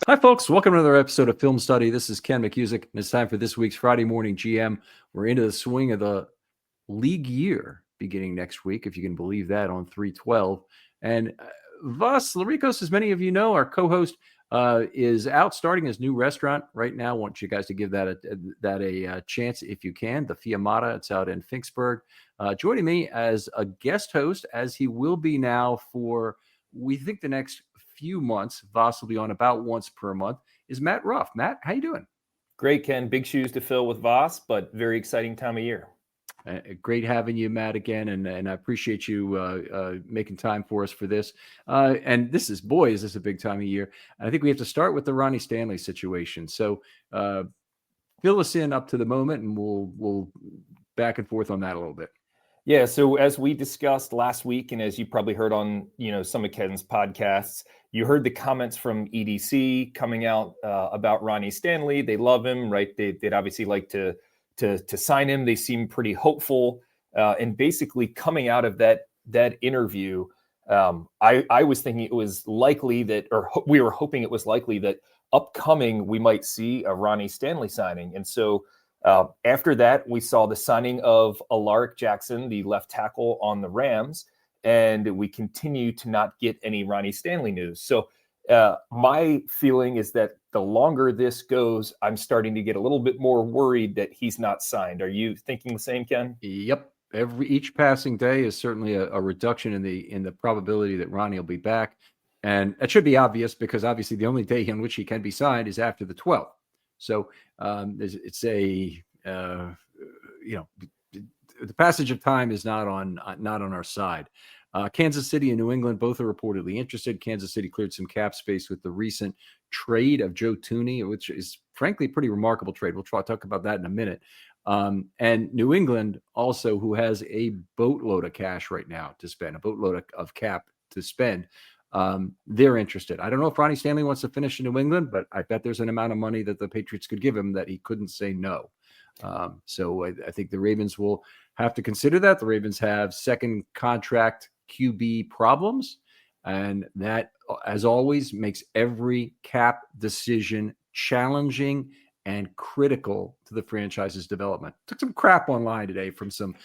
Hi, folks. Welcome to another episode of Film Study. This is Ken McCusick, and it's time for this week's Friday Morning GM. We're into the swing of the league year beginning next week, if you can believe that, on 3/12. And Vas Laricos, as many of you know, our co-host, is out starting his new restaurant right now. I want you guys to give that a chance if you can. The Fiamata. It's out in Finksburg. Joining me as a guest host, as he will be now for, we think, the next few months. Vas will be on about once per month, is Matt Ruff. Matt, how you doing? Great, Ken. Big shoes to fill with Vas, but very exciting time of year. Great having you, Matt, again, and I appreciate you making time for us for this. And this is a big time of year. I think we have to start with the Ronnie Stanley situation. So fill us in up to the moment, and we'll back and forth on that a little bit. Yeah. So as we discussed last week, and as you probably heard on some of Ken's podcasts, you heard the comments from EDC coming out about Ronnie Stanley. They love him, right? They'd obviously like to sign him. They seem pretty hopeful. And basically coming out of that interview, I was thinking it was likely that, or we were hoping it was likely that upcoming we might see a Ronnie Stanley signing. And so after that, we saw the signing of Alaric Jackson, the left tackle on the Rams, and we continue to not get any Ronnie Stanley news. So my feeling is that the longer this goes, I'm starting to get a little bit more worried that he's not signed. Are you thinking the same, Ken? Yep. Each passing day is certainly a reduction in the probability that Ronnie will be back. And it should be obvious, because obviously the only day in which he can be signed is after the 12th. So it's the passage of time is not on our side. Kansas City and New England both are reportedly interested. Kansas City cleared some cap space with the recent trade of Joe Thuney, which is frankly a pretty remarkable trade. We'll talk about that in a minute. And New England also, who has a boatload of cash right now to spend, a boatload of cap to spend. They're interested. I don't know if Ronnie Stanley wants to finish in New England, but I bet there's an amount of money that the Patriots could give him that he couldn't say no. So I think the Ravens will have to consider that. The Ravens have second contract QB problems, and that, as always, makes every cap decision challenging and critical to the franchise's development. Took some crap online today from some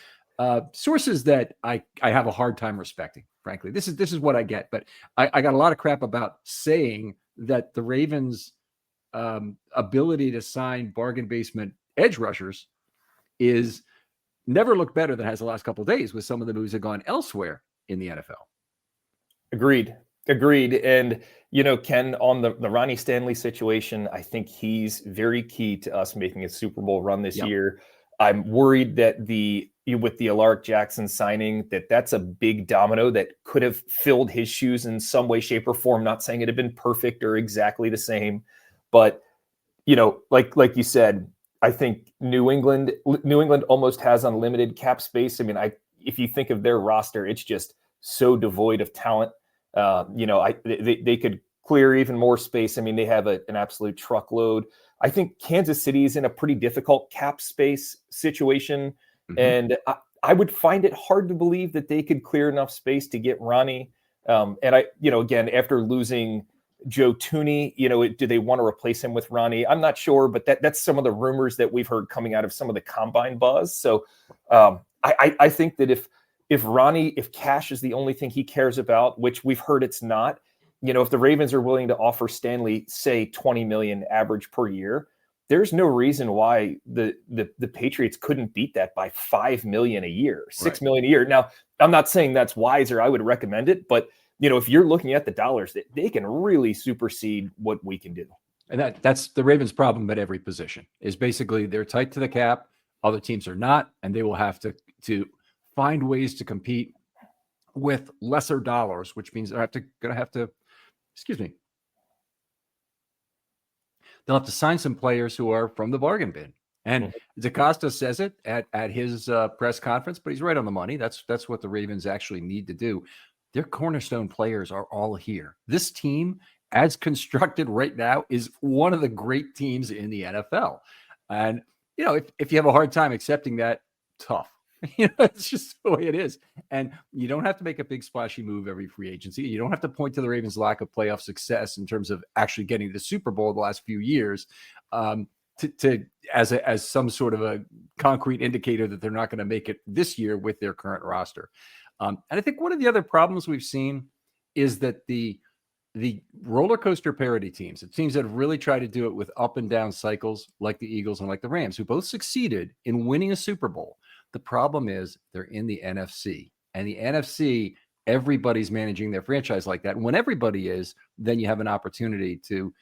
sources that I have a hard time respecting. Frankly, this is what I get, but I got a lot of crap about saying that the Ravens' ability to sign bargain basement edge rushers is never looked better than it has the last couple of days, with some of the moves that have gone elsewhere in the NFL. Agreed. And, Ken, on the Ronnie Stanley situation, I think he's very key to us making a Super Bowl run this year. I'm worried that with the Alaric Jackson signing, that's a big domino that could have filled his shoes in some way, shape, or form. Not saying it had been perfect or exactly the same, but like you said, I think New England almost has unlimited cap space. I mean, if you think of their roster, it's just so devoid of talent. They could clear even more space. I mean, they have an absolute truckload. I think Kansas City is in a pretty difficult cap space situation. Mm-hmm. And I would find it hard to believe that they could clear enough space to get Ronnie. Again, after losing Joe Thuney, do they want to replace him with Ronnie? I'm not sure, but that's some of the rumors that we've heard coming out of some of the combine buzz. So I think that if cash is the only thing he cares about, which we've heard it's not, if the Ravens are willing to offer Stanley, say, $20 million average per year, there's no reason why the Patriots couldn't beat that by $5 million a year, $6 million a year. Now, I'm not saying that's wise or I would recommend it, but if you're looking at the dollars, they can really supersede what we can do. And that's the Ravens' problem at every position, is basically they're tight to the cap. Other teams are not, and they will have to find ways to compete with lesser dollars, which means they'll have to they'll have to sign some players who are from the bargain bin. And DaCosta says it at his press conference, but he's right on the money. That's what the Ravens actually need to do. Their cornerstone players are all here. This team, as constructed right now, is one of the great teams in the NFL. And, if you have a hard time accepting that, tough. It's just the way it is. And you don't have to make a big splashy move every free agency. You don't have to point to the Ravens' lack of playoff success in terms of actually getting to the Super Bowl the last few years as some sort of a concrete indicator that they're not going to make it this year with their current roster. And I think one of the other problems we've seen is that the roller coaster parity teams, it seems that have really tried to do it with up and down cycles, like the Eagles and like the Rams, who both succeeded in winning a Super Bowl. The problem is they're in the NFC, and the NFC, everybody's managing their franchise like that. And when everybody is, then you have an opportunity to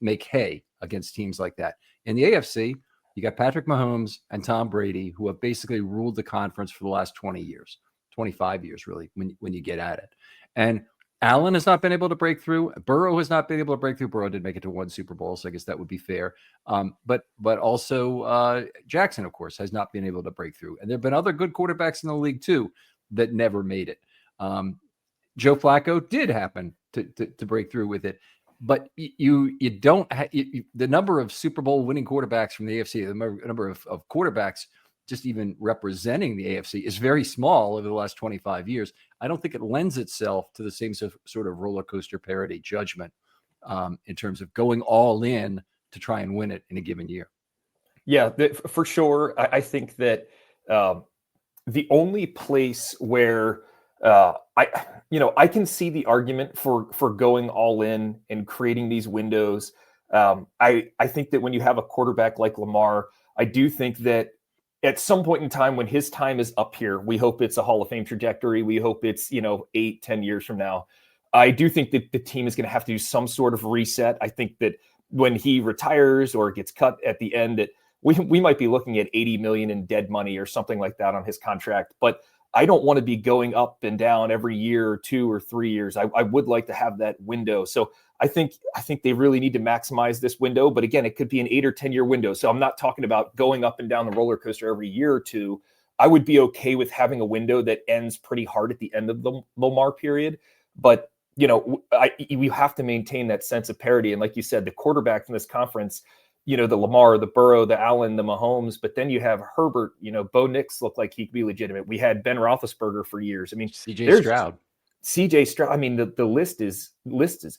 make hay against teams like that. In the AFC, you got Patrick Mahomes and Tom Brady, who have basically ruled the conference for the last 20 years, 25 years, really, when you get at it. And Allen has not been able to break through. Burrow has not been able to break through. Burrow did make it to one Super Bowl, so I guess that would be fair. But also Jackson, of course, has not been able to break through. And there have been other good quarterbacks in the league too that never made it. Joe Flacco did happen to break through with it, but you don't the number of Super Bowl winning quarterbacks from the AFC, the number of quarterbacks just even representing the AFC is very small over the last 25 years. I don't think it lends itself to the same sort of roller coaster parity judgment in terms of going all in to try and win it in a given year. Yeah, for sure. I think that the only place where I can see the argument for going all in and creating these windows. I think that when you have a quarterback like Lamar, I do think that at some point in time when his time is up here, we hope it's a Hall of Fame trajectory. We hope it's 8-10 years from now. I do think that the team is going to have to do some sort of reset. I think that when he retires or gets cut at the end, that we might be looking at $80 million in dead money or something like that on his contract. But I don't want to be going up and down every year, 2 or 3 years. I would like to have that window. So I think they really need to maximize this window. But again, it could be an 8 or 10 year window. So I'm not talking about going up and down the roller coaster every year or two. I would be okay with having a window that ends pretty hard at the end of the Lamar period. But we have to maintain that sense of parity. And like you said, the quarterback from this conference, the Lamar, the Burrow, the Allen, the Mahomes, but then you have Herbert, Bo Nix looked like he could be legitimate. We had Ben Roethlisberger for years. I mean, CJ Stroud. I mean, the list is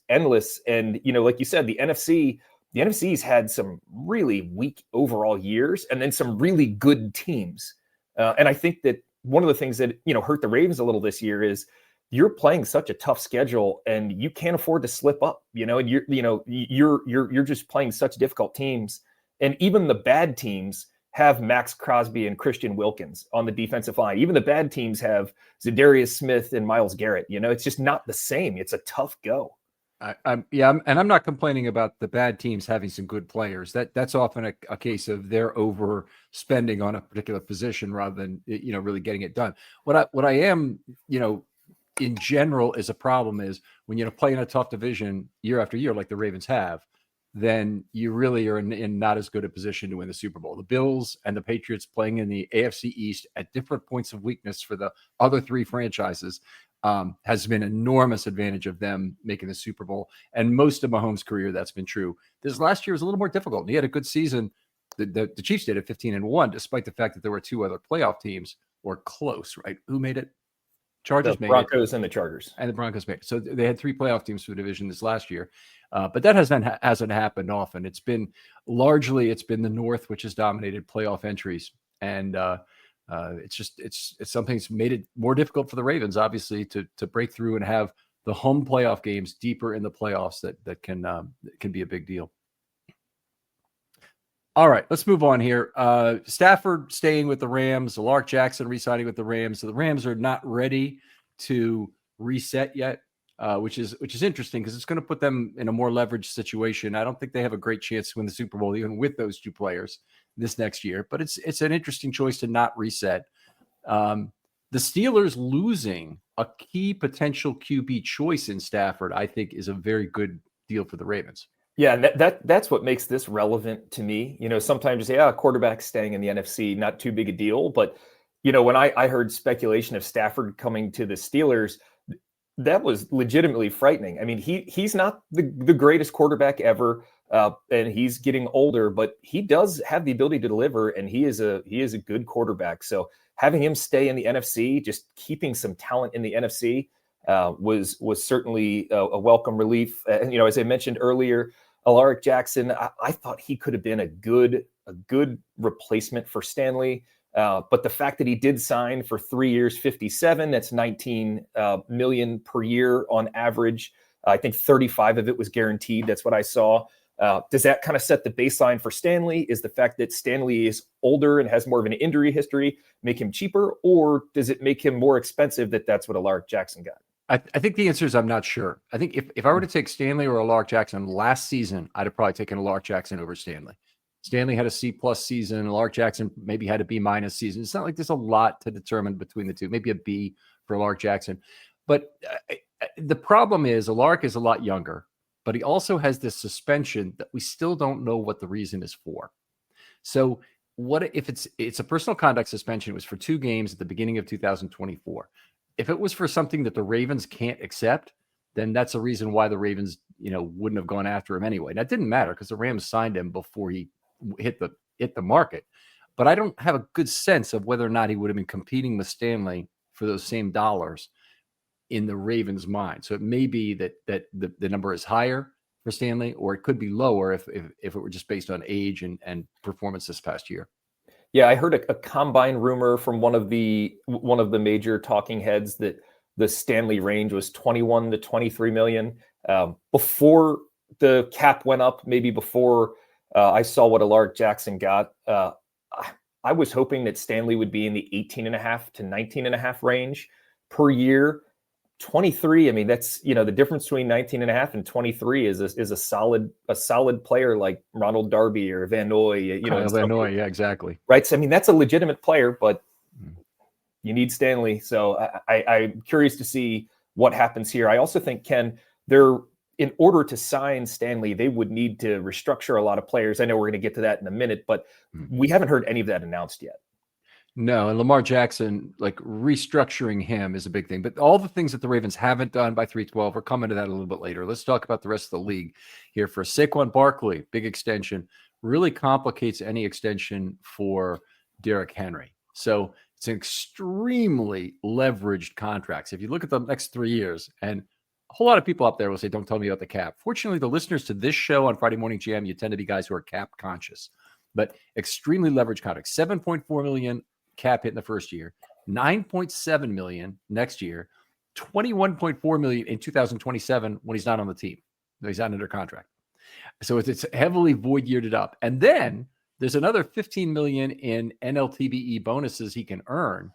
endless. And, like you said, the NFC's had some really weak overall years and then some really good teams. And I think that one of the things that, hurt the Ravens a little this year is you're playing such a tough schedule and you can't afford to slip up, and you're just playing such difficult teams. And even the bad teams have Max Crosby and Christian Wilkins on the defensive line. Even the bad teams have Zadarius Smith and Myles Garrett. It's just not the same. It's a tough go. I'm I'm not complaining about the bad teams having some good players. That's often a case of they're overspending on a particular position rather than really getting it done. What I am in general is a problem is when you play in a tough division year after year like the Ravens have, then you really are in not as good a position to win the Super Bowl. The Bills and the Patriots playing in the AFC East at different points of weakness for the other three franchises has been enormous advantage of them making the Super Bowl. And most of Mahomes' career, that's been true. This last year was a little more difficult. And he had a good season. The Chiefs did at 15-1, despite the fact that there were two other playoff teams or close, right? Who made it? Chargers made it. The Broncos and the Chargers. And the Broncos made it. So they had three playoff teams for the division this last year. But that hasn't happened often. It's been the North, which has dominated playoff entries. And it's something that's made it more difficult for the Ravens, obviously, to break through and have the home playoff games deeper in the playoffs that can be a big deal. All right, let's move on here. Stafford staying with the Rams, Lamar Jackson re-signing with the Rams. So the Rams are not ready to reset yet, which is interesting because it's going to put them in a more leveraged situation. I don't think they have a great chance to win the Super Bowl even with those two players this next year, but it's an interesting choice to not reset. The Steelers losing a key potential QB choice in Stafford, I think, is a very good deal for the Ravens. Yeah, and that's what makes this relevant to me. Sometimes you say, quarterback staying in the NFC, not too big a deal. But, when I heard speculation of Stafford coming to the Steelers, that was legitimately frightening. I mean, he's not the greatest quarterback ever, and he's getting older, but he does have the ability to deliver, and he is a good quarterback. So having him stay in the NFC, just keeping some talent in the NFC, was certainly a welcome relief. And as I mentioned earlier, Alaric Jackson, I thought he could have been a good replacement for Stanley. But the fact that he did sign for 3 years, 57, that's 19 million per year on average. I think 35 of it was guaranteed. That's what I saw. Does that kind of set the baseline for Stanley? Is the fact that Stanley is older and has more of an injury history make him cheaper, or does it make him more expensive that's what Alaric Jackson got? I think the answer is I'm not sure. I think if I were to take Stanley or Alaric Jackson last season, I'd have probably taken Alaric Jackson over Stanley. Stanley had a C+ season. Alaric Jackson maybe had a B- season. It's not like there's a lot to determine between the two. Maybe a B for Alaric Jackson. But the problem is Alaric is a lot younger, but he also has this suspension that we still don't know what the reason is for. So what if it's a personal conduct suspension? It was for 2 games at the beginning of 2024. If it was for something that the Ravens can't accept, then that's a reason why the Ravens, wouldn't have gone after him anyway. That didn't matter because the Rams signed him before he hit the market. But I don't have a good sense of whether or not he would have been competing with Stanley for those same dollars in the Ravens' mind. So it may be that the number is higher for Stanley, or it could be lower if it were just based on age and performance this past year. Yeah, I heard a combine rumor from one of the major talking heads that the Stanley range was 21 to 23 million. Before the cap went up, maybe before I saw what Alaric Jackson got, I was hoping that Stanley would be in the 18.5 to 19.5 range per year. 23, I mean, that's, the difference between 19.5 and 23 is a solid player like Ronald Darby or Van Noy, Van Noy, yeah, exactly. Right. So, I mean, that's a legitimate player, but you need Stanley. So I'm curious to see what happens here. I also think, Ken, in order to sign Stanley, they would need to restructure a lot of players. I know we're going to get to that in a minute, but we haven't heard any of that announced yet. No, and Lamar Jackson, like restructuring him is a big thing. But all the things that the Ravens haven't done by 3/12, we're coming to that a little bit later. Let's talk about the rest of the league here. For Saquon Barkley, big extension, really complicates any extension for Derrick Henry. So it's an extremely leveraged contract. So if you look at the next 3 years, and a whole lot of people out there will say, don't tell me about the cap. Fortunately, the listeners to this show on Friday Morning Jam, you tend to be guys who are cap conscious, but extremely leveraged contract. $7.4 million cap hit in the first year, $9.7 million next year, $21.4 million in 2027 when he's not on the team. He's not under contract. So it's heavily void yeared it up. And then there's another $15 million in NLTBE bonuses he can earn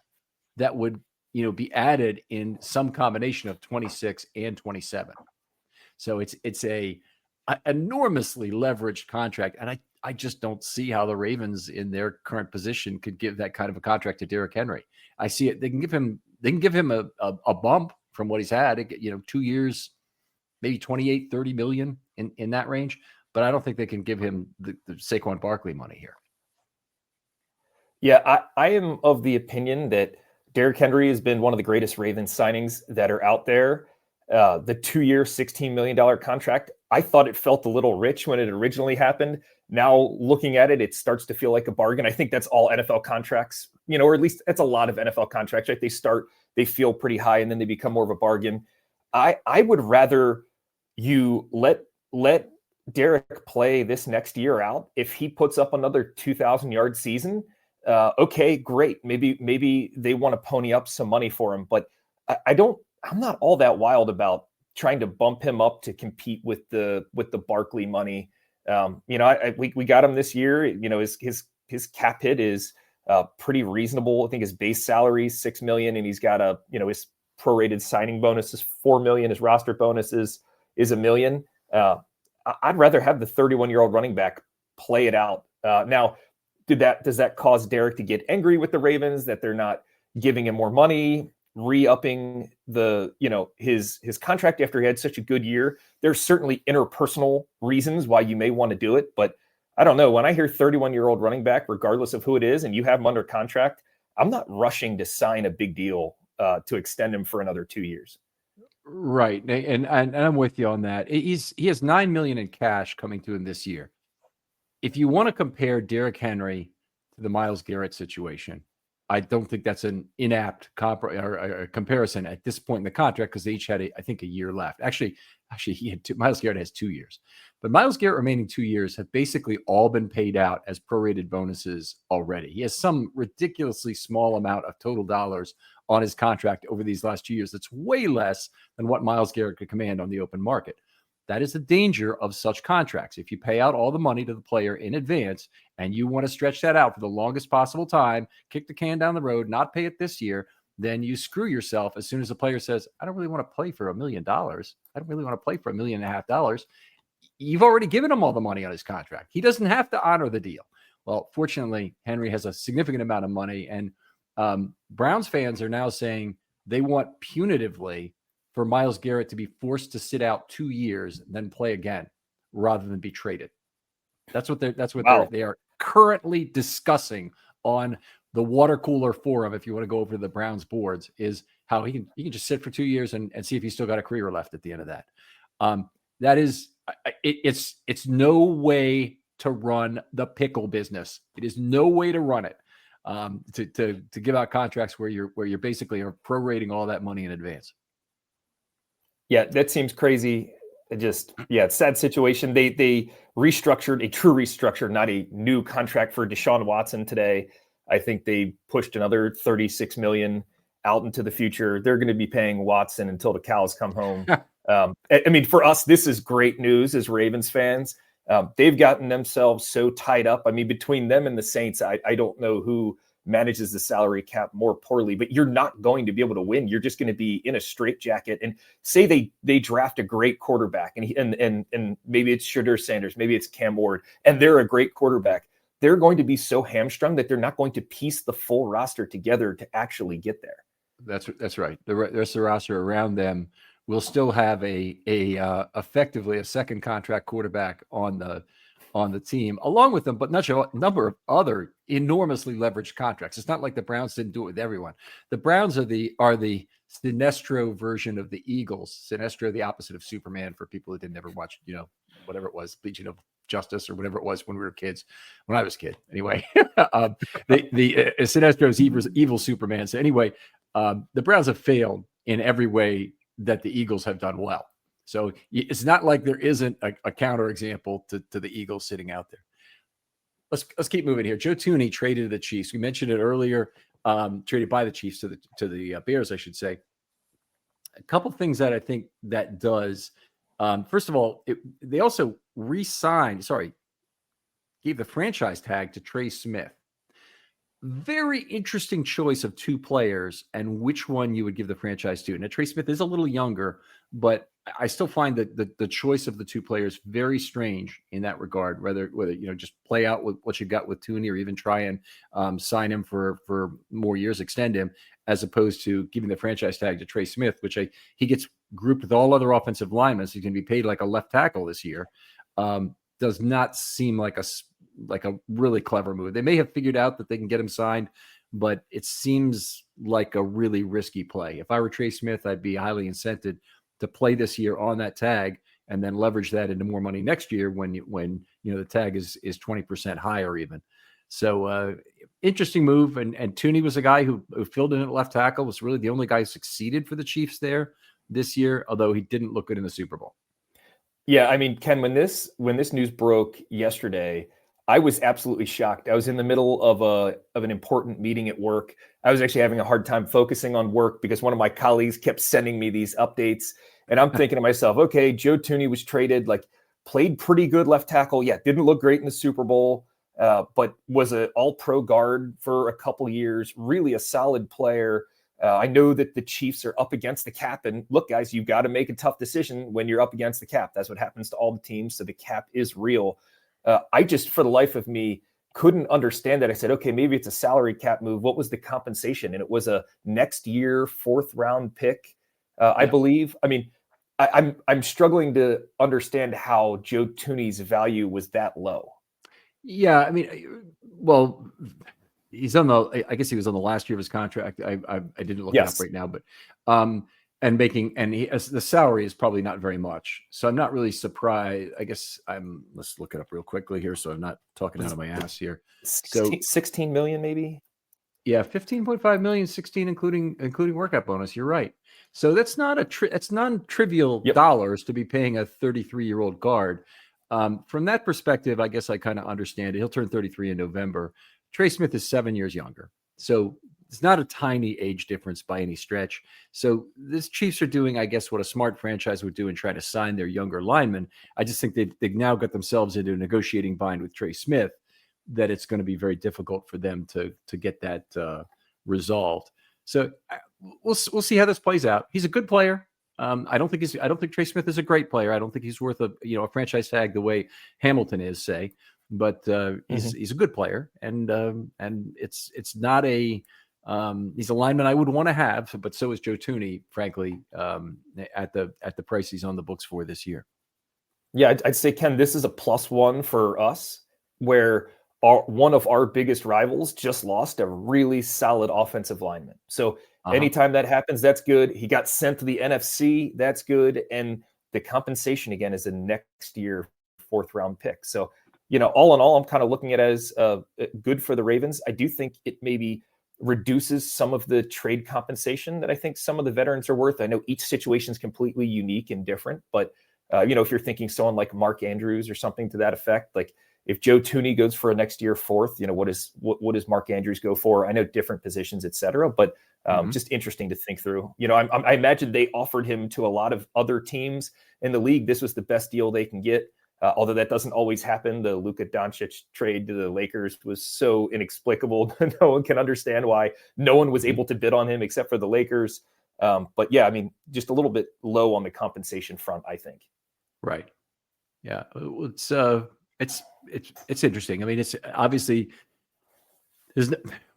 that would, be added in some combination of 26 and 27. So it's a enormously leveraged contract. And I just don't see how the Ravens in their current position could give that kind of a contract to Derrick Henry. I see it. They can give him a bump from what he's had, 2 years, maybe 28, 30 million in that range. But I don't think they can give him the Saquon Barkley money here. Yeah, I am of the opinion that Derrick Henry has been one of the greatest Ravens signings that are out there. The 2-year, $16 million contract, I thought it felt a little rich when it originally happened. Now looking at it, it starts to feel like a bargain. I think that's all NFL contracts, or at least that's a lot of NFL contracts, right? They feel pretty high and then they become more of a bargain. I would rather you let Derrick play this next year out. If he puts up another 2,000-yard season, okay, great. Maybe they want to pony up some money for him, but I'm not all that wild about trying to bump him up to compete with the Barkley money. We got him this year. His cap hit is pretty reasonable. I think his base salary is $6 million, and he's got his prorated signing bonus is $4 million. His roster bonus is $1 million. I'd rather have the 31-year-old running back play it out. Now, does that cause Derrick to get angry with the Ravens that they're not giving him more money, re-upping his contract after he had such a good year? There's certainly interpersonal reasons why you may want to do it, but I don't know. When I hear 31-year-old running back, regardless of who it is, and you have him under contract, I'm not rushing to sign a big deal to extend him for another 2 years. Right. And I'm with you on that. He has $9 million in cash coming to him this year. If you want to compare Derrick Henry to the Myles Garrett situation, I don't think that's an inapt or comparison at this point in the contract because they each had, I think, a year left. Actually, he had Myles Garrett has 2 years, but Myles Garrett remaining 2 years have basically all been paid out as prorated bonuses already. He has some ridiculously small amount of total dollars on his contract over these last 2 years. That's way less than what Myles Garrett could command on the open market. That is the danger of such contracts. If you pay out all the money to the player in advance and you want to stretch that out for the longest possible time, kick the can down the road, not pay it this year, then you screw yourself as soon as the player says, I don't really want to play for $1 million. I don't really want to play for $1.5 million. You've already given him all the money on his contract. He doesn't have to honor the deal. Well, fortunately, Henry has a significant amount of money, and Browns fans are now saying they want punitively for Myles Garrett to be forced to sit out 2 years, then play again, rather than be traded. That's what they are currently discussing on the water cooler forum. If you want to go over to the Browns boards, is how he can just sit for 2 years and see if he's still got a career left at the end of that. That is, it's no way to run the pickle business. It is no way to run it. To give out contracts where you're basically are prorating all that money in advance. Yeah, that seems crazy. It's a sad situation. They restructured, a true restructure, not a new contract for Deshaun Watson today. I think they pushed another $36 million out into the future. They're going to be paying Watson until the cows come home. I mean, for us, this is great news as Ravens fans. They've gotten themselves so tied up. I mean, between them and the Saints, I don't know who manages the salary cap more poorly, but you're not going to be able to win. You're just going to be in a straitjacket. And say they draft a great quarterback, and maybe it's Shedeur Sanders, maybe it's Cam Ward, and they're a great quarterback. They're going to be so hamstrung that they're not going to piece the full roster together to actually get there. That's right. The rest of the roster around them will still have effectively a second contract quarterback on the team along with them, but not a number of other enormously leveraged contracts. It's not like the Browns didn't do it with everyone. The Browns are the Sinestro version of the Eagles. Sinestro, the opposite of Superman, for people that didn't ever watch, whatever it was, Legion of Justice or whatever it was when we were kids, when I was a kid. Anyway, the Sinestro's evil Superman. So anyway, the Browns have failed in every way that the Eagles have done well. So it's not like there isn't a counterexample to the Eagles sitting out there. Let's keep moving here. Joe Thuney traded to the Chiefs. We mentioned it earlier. Traded by the Chiefs to the Bears, I should say. A couple things that I think that does. First of all, they also gave the franchise tag to Trey Smith. Very interesting choice of two players and which one you would give the franchise to. Now, Trey Smith is a little younger, but I still find that the choice of the two players very strange in that regard. Whether just play out with what you got with Thuney, or even try and sign him for more years, extend him, as opposed to giving the franchise tag to Trey Smith, which he gets grouped with all other offensive linemen. So he's going to be paid like a left tackle this year. Does not seem like a really clever move. They may have figured out that they can get him signed, but it seems like a really risky play. If I were Trey Smith, I'd be highly incented to play this year on that tag and then leverage that into more money next year when the tag is 20% higher even. So interesting move. And Thuney was a guy who filled in at left tackle, was really the only guy who succeeded for the Chiefs there this year, although he didn't look good in the Super Bowl. Yeah, I mean, Ken, when this news broke yesterday, I was absolutely shocked. I was in the middle of an important meeting at work. I was actually having a hard time focusing on work because one of my colleagues kept sending me these updates. And I'm thinking to myself, okay, Joe Thuney was traded, played pretty good left tackle. Yeah, didn't look great in the Super Bowl, but was an all-pro guard for a couple years, really a solid player. I know that the Chiefs are up against the cap. And look, guys, you've got to make a tough decision when you're up against the cap. That's what happens to all the teams. So the cap is real. I just, for the life of me, couldn't understand that. I said, okay, maybe it's a salary cap move. What was the compensation? And it was a next year 4th round pick, I believe. I mean, I'm struggling to understand how Joe Thuney's value was that low. Yeah, I mean, well, he's I guess he was on the last year of his contract. I didn't look it up right now, but the salary is probably not very much. So I'm not really surprised. I guess let's look it up real quickly here, so I'm not talking out of my ass here. So 16 million, maybe. Yeah, 15.5 million, 16 including workout bonus. You're right. So that's not it's non-trivial Yep. dollars to be paying a 33-year-old guard. From that perspective, I guess I kind of understand it. He'll turn 33 in November. Trey Smith is 7 years younger. So it's not a tiny age difference by any stretch. So this Chiefs are doing, I guess, what a smart franchise would do and try to sign their younger linemen. I just think they've now got themselves into a negotiating bind with Trey Smith that it's going to be very difficult for them to get that resolved. So we'll see how this plays out. He's a good player. I don't think Trey Smith is a great player. I don't think he's worth a franchise tag the way Hamilton is, say. But he's a good player, and it's not a he's a lineman I would want to have, but so is Joe Thuney, frankly, at the price he's on the books for this year. Yeah, I'd say, Ken, this is a +1 for us, where one of our biggest rivals just lost a really solid offensive lineman. So anytime that happens, that's good. He got sent to the NFC, that's good. And the compensation, again, is a next year 4th-round pick. So, all in all, I'm kind of looking at it as good for the Ravens. I do think it maybe reduces some of the trade compensation that I think some of the veterans are worth. I know each situation is completely unique and different, but if you're thinking someone like Mark Andrews or something to that effect, like if Joe Thuney goes for a next year 4th, what does Mark Andrews go for? I know different positions, et cetera, but just interesting to think through. I imagine they offered him to a lot of other teams in the league. This was the best deal they can get. Although that doesn't always happen. The Luka Doncic trade to the Lakers was so inexplicable. No one can understand why no one was able to bid on him except for the Lakers. But yeah, I mean, just a little bit low on the compensation front, I think. Right. Yeah. It's interesting. I mean, it's obviously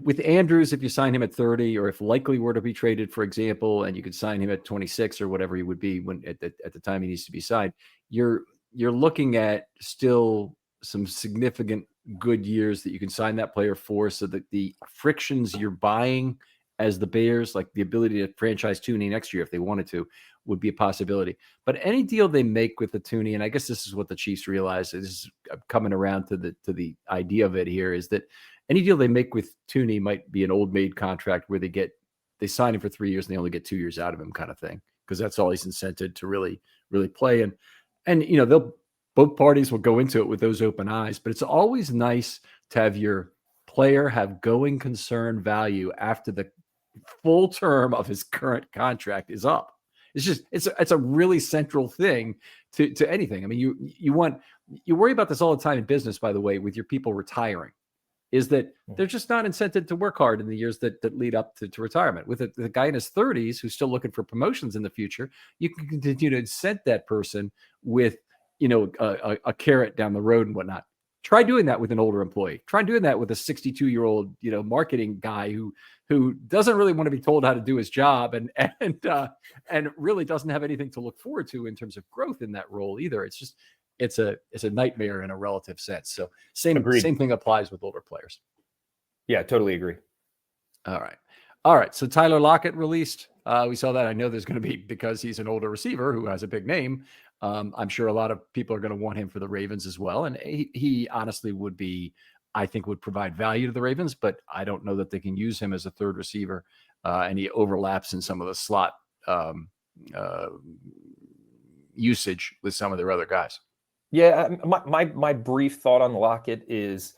with Andrews, if you sign him at 30, or if Likely were to be traded, for example, and you could sign him at 26 or whatever he would be when at the time he needs to be signed, you're looking at still some significant good years that you can sign that player for, so that the frictions you're buying as the Bears, like the ability to franchise Thuney next year if they wanted to, would be a possibility. But any deal they make with the Thuney, and I guess this is what the Chiefs realize, this is coming around to the idea of it here, is that any deal they make with Thuney might be an old maid contract where they sign him for 3 years and they only get 2 years out of him, kind of thing, because that's all he's incented to really play. And both parties will go into it with those open eyes, but it's always nice to have your player have going concern value after the full term of his current contract is up. It's a really central thing to anything. I mean, you worry about this all the time in business, by the way, with your people retiring, is that they're just not incented to work hard in the years that lead up to retirement. With the guy in his 30s who's still looking for promotions in the future, you can continue to incent that person with a carrot down the road and whatnot. Try doing that with an older employee. Try doing that with a 62-year-old, marketing guy who doesn't really want to be told how to do his job and really doesn't have anything to look forward to in terms of growth in that role either. It's a nightmare in a relative sense. So same thing applies with older players. Yeah, totally agree. All right. So Tyler Lockett released. We saw that. I know there's going to be, because he's an older receiver who has a big name. I'm sure a lot of people are going to want him for the Ravens as well. And he honestly would provide value to the Ravens, but I don't know that they can use him as a third receiver. And he overlaps in some of the slot usage with some of their other guys. Yeah, my brief thought on Lockett is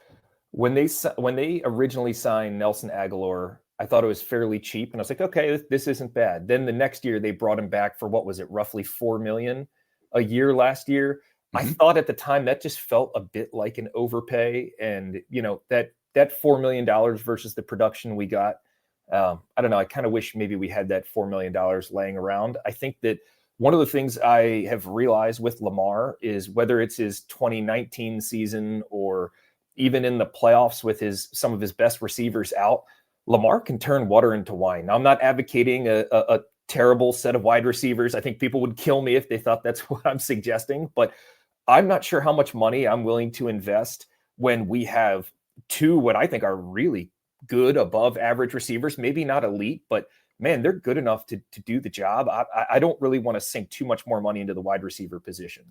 when they originally signed Nelson Agholor, I thought it was fairly cheap, and I was like, okay, this isn't bad. Then the next year they brought him back for, what was it, roughly $4 million a year last year. I thought at the time that just felt a bit like an overpay, and that $4 million versus the production we got. I don't know. I kind of wish maybe we had that $4 million laying around. I think that one of the things I have realized with Lamar is, whether it's his 2019 season or even in the playoffs with some of his best receivers out, Lamar can turn water into wine. Now, I'm not advocating a terrible set of wide receivers. I think people would kill me if they thought that's what I'm suggesting, but I'm not sure how much money I'm willing to invest when we have two what I think are really good above average receivers, maybe not elite, but man, they're good enough to do the job. I don't really want to sink too much more money into the wide receiver position.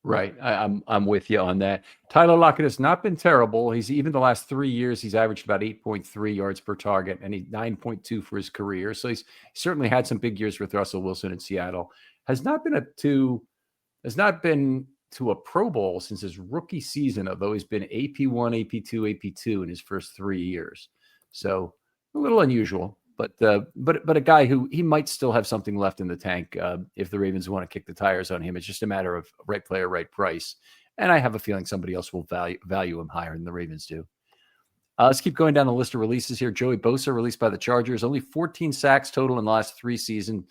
Right. I'm with you on that. Tyler Lockett has not been terrible. He's even the last 3 years, he's averaged about 8.3 yards per target and 9.2 for his career. So he's certainly had some big years with Russell Wilson in Seattle. Has not been to a Pro Bowl since his rookie season, although he's been AP1, AP2, AP2 in his first 3 years. So a little unusual, but a guy who he might still have something left in the tank if the Ravens want to kick the tires on him. It's just a matter of right player, right price. And I have a feeling somebody else will value him higher than the Ravens do. Let's keep going down the list of releases here. Joey Bosa released by the Chargers, only 14 sacks total in the last 3 seasons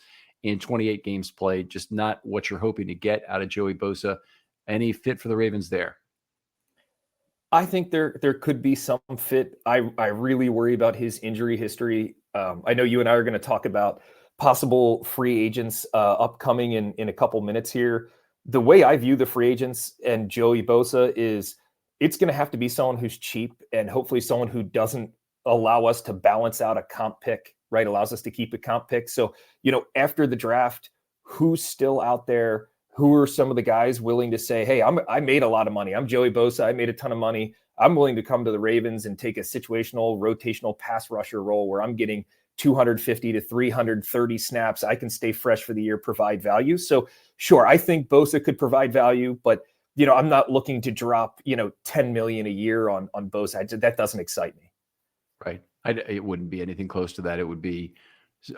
in 28 games played. Just not what you're hoping to get out of Joey Bosa. Any fit for the Ravens there? I think there could be some fit. I really worry about his injury history. I know you and I are going to talk about possible free agents upcoming in a couple minutes here. The way I view the free agents and Joey Bosa is it's going to have to be someone who's cheap and hopefully someone who doesn't allow us to balance out a comp pick, right? Allows us to keep a comp pick. So, after the draft, who's still out there? Who are some of the guys willing to say, hey, I made a lot of money. I'm Joey Bosa. I made a ton of money. I'm willing to come to the Ravens and take a situational, rotational pass rusher role where I'm getting 250 to 330 snaps. I can stay fresh for the year, provide value. So sure, I think Bosa could provide value, but I'm not looking to drop, 10 million a year on Bosa. That doesn't excite me. Right. It wouldn't be anything close to that. It would be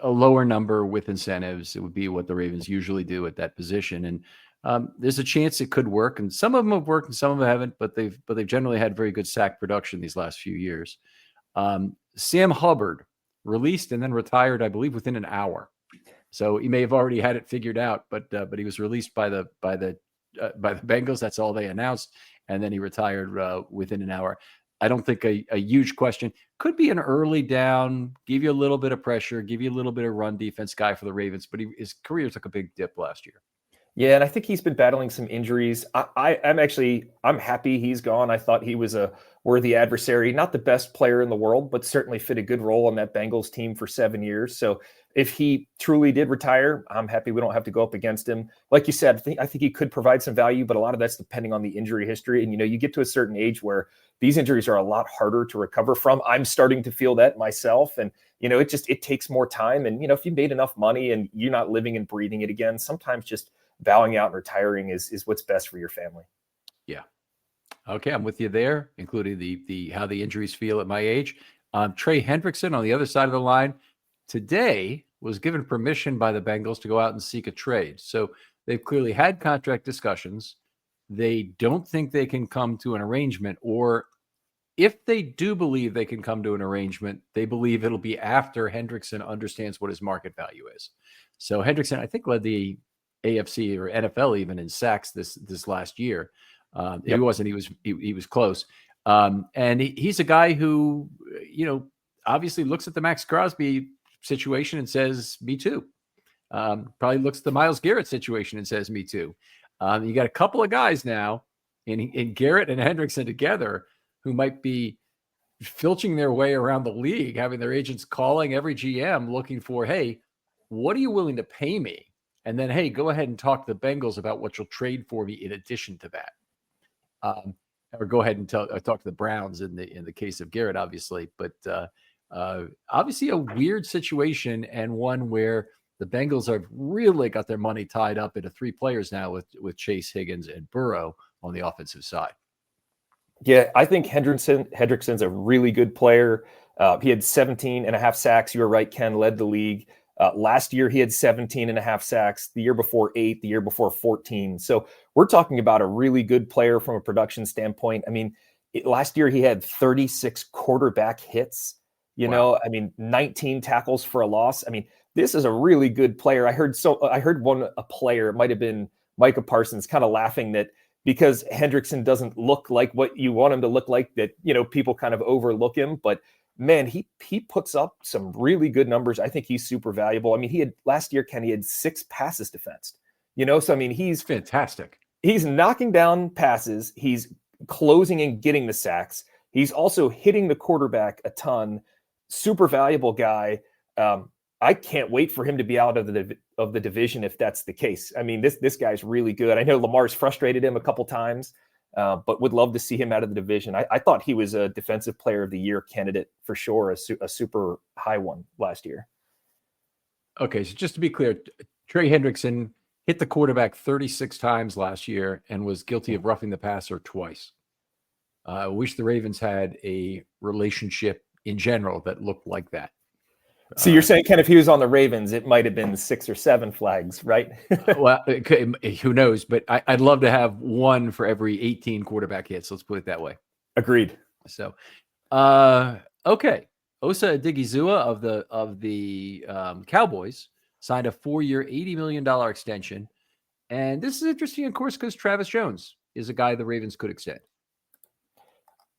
a lower number with incentives. It would be what the Ravens usually do at that position. And there's a chance it could work. And some of them have worked and some of them haven't, but they've generally had very good sack production these last few years. Sam Hubbard released and then retired, I believe, within an hour. So he may have already had it figured out, but he was released by the Bengals. That's all they announced. And then he retired within an hour. I don't think a huge question. Could be an early down, give you a little bit of pressure, give you a little bit of run defense guy for the Ravens, but his career took a big dip last year. Yeah, and I think he's been battling some injuries. I'm happy he's gone. I thought he was a worthy adversary, not the best player in the world, but certainly fit a good role on that Bengals team for 7 years. So if he truly did retire, I'm happy we don't have to go up against him. Like you said, I think he could provide some value, but a lot of that's depending on the injury history. And, you get to a certain age where these injuries are a lot harder to recover from. I'm starting to feel that myself. And, it takes more time. And, if you made enough money and you're not living and breathing it again, sometimes just bowing out and retiring is what's best for your family. Yeah. Okay. I'm with you there, including the how the injuries feel at my age. Trey Hendrickson on the other side of the line today was given permission by the Bengals to go out and seek a trade. So they've clearly had contract discussions. They don't think they can come to an arrangement, or if they do believe they can come to an arrangement, they believe it'll be after Hendrickson understands what his market value is. So Hendrickson, I think, led the AFC or NFL even in sacks this last year. Yep. He wasn't. He was close. And he's a guy who, obviously looks at the Max Crosby situation and says, "Me too." Probably looks at the Myles Garrett situation and says, "Me too." You got a couple of guys now in Garrett and Hendrickson together who might be filching their way around the league, having their agents calling every GM looking for, "Hey, what are you willing to pay me?" And then, "Hey, go ahead and talk to the Bengals about what you'll trade for me in addition to that." Or go ahead and talk to the Browns in the case of Garrett, obviously. But obviously a weird situation, and one where the Bengals have really got their money tied up into 3 players now with Chase, Higgins, and Burrow on the offensive side. Yeah, I think Hendrickson's a really good player. He had 17 and a half sacks. You were right, Ken, led the league. Last year, he had 17 and a half sacks. The year before, 8. The year before, 14. So we're talking about a really good player from a production standpoint. I mean, last year, he had 36 quarterback hits. Wow. 19 tackles for a loss. I mean, this is a really good player. I heard a player, it might have been Micah Parsons, kind of laughing that because Hendrickson doesn't look like what you want him to look like, that, people kind of overlook him. But man, he puts up some really good numbers. I think he's super valuable. I mean, he had last year, Ken, he had 6 passes defensed, so I mean, he's fantastic. He's knocking down passes. He's closing and getting the sacks. He's also hitting the quarterback a ton. Super valuable guy. I can't wait for him to be out of of the division if that's the case. I mean, this guy's really good. I know Lamar's frustrated him a couple times, but would love to see him out of the division. I thought he was a defensive player of the year candidate for sure, a super high one last year. Okay, so just to be clear, Trey Hendrickson hit the quarterback 36 times last year and was guilty of roughing the passer twice. I wish the Ravens had a relationship in general that looked like that. So you're saying, Ken, if he was on the Ravens, it might have been 6 or 7 flags, right? Well, who knows? But I'd love to have one for every 18 quarterback hits. Let's put it that way. Agreed. So, okay. Osa Odigizua of the Cowboys signed a 4-year, $80 million extension. And this is interesting, of course, because Travis Jones is a guy the Ravens could extend.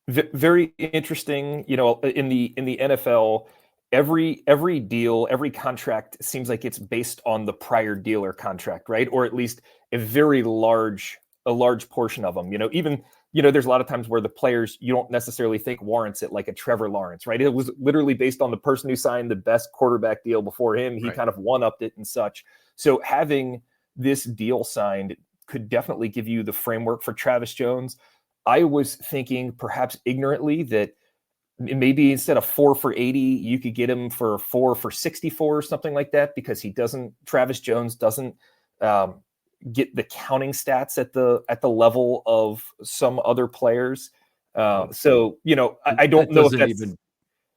Very interesting. You know, in the NFL, every deal, every contract seems like it's based on the prior deal or contract, right? Or at least a very large portion of them. You know, even, you know, there's a lot of times where the players you don't necessarily think warrants it, like a Trevor Lawrence, right? It was literally based on the person who signed the best quarterback deal before him. He kind of one-upped it and such. So having this deal signed could definitely give you the framework for Travis Jones. I was thinking, perhaps ignorantly, that maybe instead of 4 for 80, you could get him for 4 for 64 or something like that, because Travis Jones doesn't get the counting stats at the level of some other players. So, you know, I don't know if that's even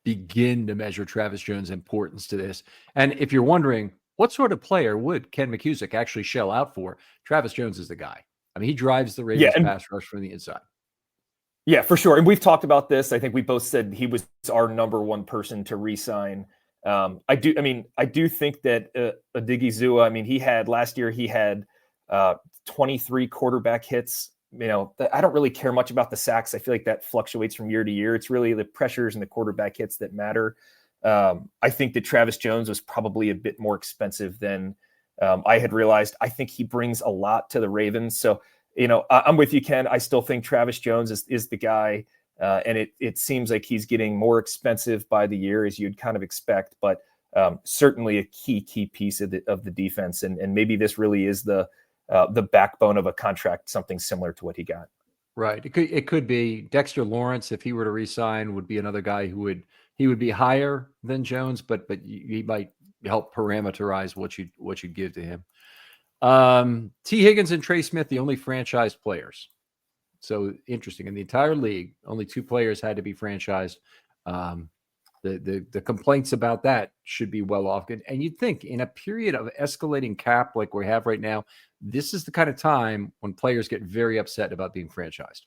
begin to measure Travis Jones' importance to this. And if you're wondering, what sort of player would Ken McCusick actually shell out for? Travis Jones is the guy. I mean, he drives the Ravens pass rush from the inside. Yeah, for sure. And we've talked about this. I think we both said he was our number one person to re-sign. I do think that Odigizua, I mean, last year he had 23 quarterback hits. You know, I don't really care much about the sacks. I feel like that fluctuates from year to year. It's really the pressures and the quarterback hits that matter. I think that Travis Jones was probably a bit more expensive than I had realized. I think he brings a lot to the Ravens. So, you know, I'm with you, Ken. I still think Travis Jones is the guy. And it seems like he's getting more expensive by the year, as you'd kind of expect, but certainly a key piece of the defense. And maybe this really is the backbone of a contract, something similar to what he got. Right. It could be Dexter Lawrence, if he were to re-sign, would be another guy who would be higher than Jones, but he might help parameterize what you'd give to him. T. Higgins and Trey Smith, the only franchise players. So interesting. In the entire league, only 2 players had to be franchised. The complaints about that should be well off. And you'd think in a period of escalating cap like we have right now, this is the kind of time when players get very upset about being franchised.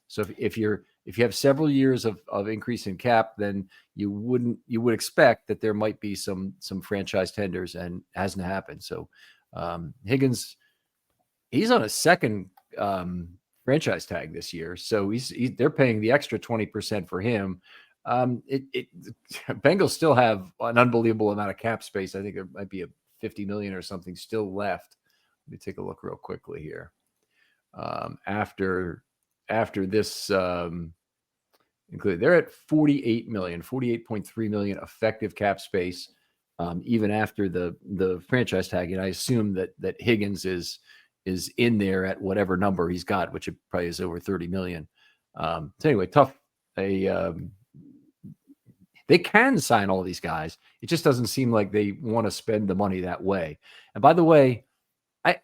So if you have several years of increase in cap, then you would expect that there might be some franchise tenders, and it hasn't happened. So Higgins, he's on a second franchise tag this year, so they're paying the extra 20% for him. Bengals still have an unbelievable amount of cap space. I think there might be a 50 million or something still left. Let me take a look real quickly here. After this, included, they're at 48 million, 48.3 million effective cap space. Even after the franchise tag, and I assume that Higgins is in there at whatever number he's got, which it probably is over 30 million. So anyway, tough. They can sign all these guys. It just doesn't seem like they want to spend the money that way. And by the way,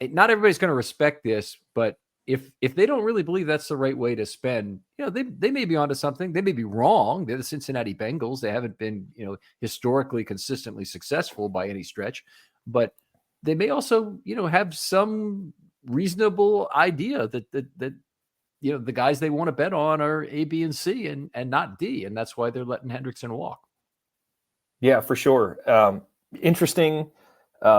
not everybody's going to respect this, but if they don't really believe that's the right way to spend, you know, they may be onto something. They may be wrong. They're the Cincinnati Bengals. They haven't been, you know, historically consistently successful by any stretch, but they may also, you know, have some reasonable idea that you know, the guys they want to bet on are A, B, and C, and not D, and that's why they're letting Hendrickson walk. Yeah, for sure. Interesting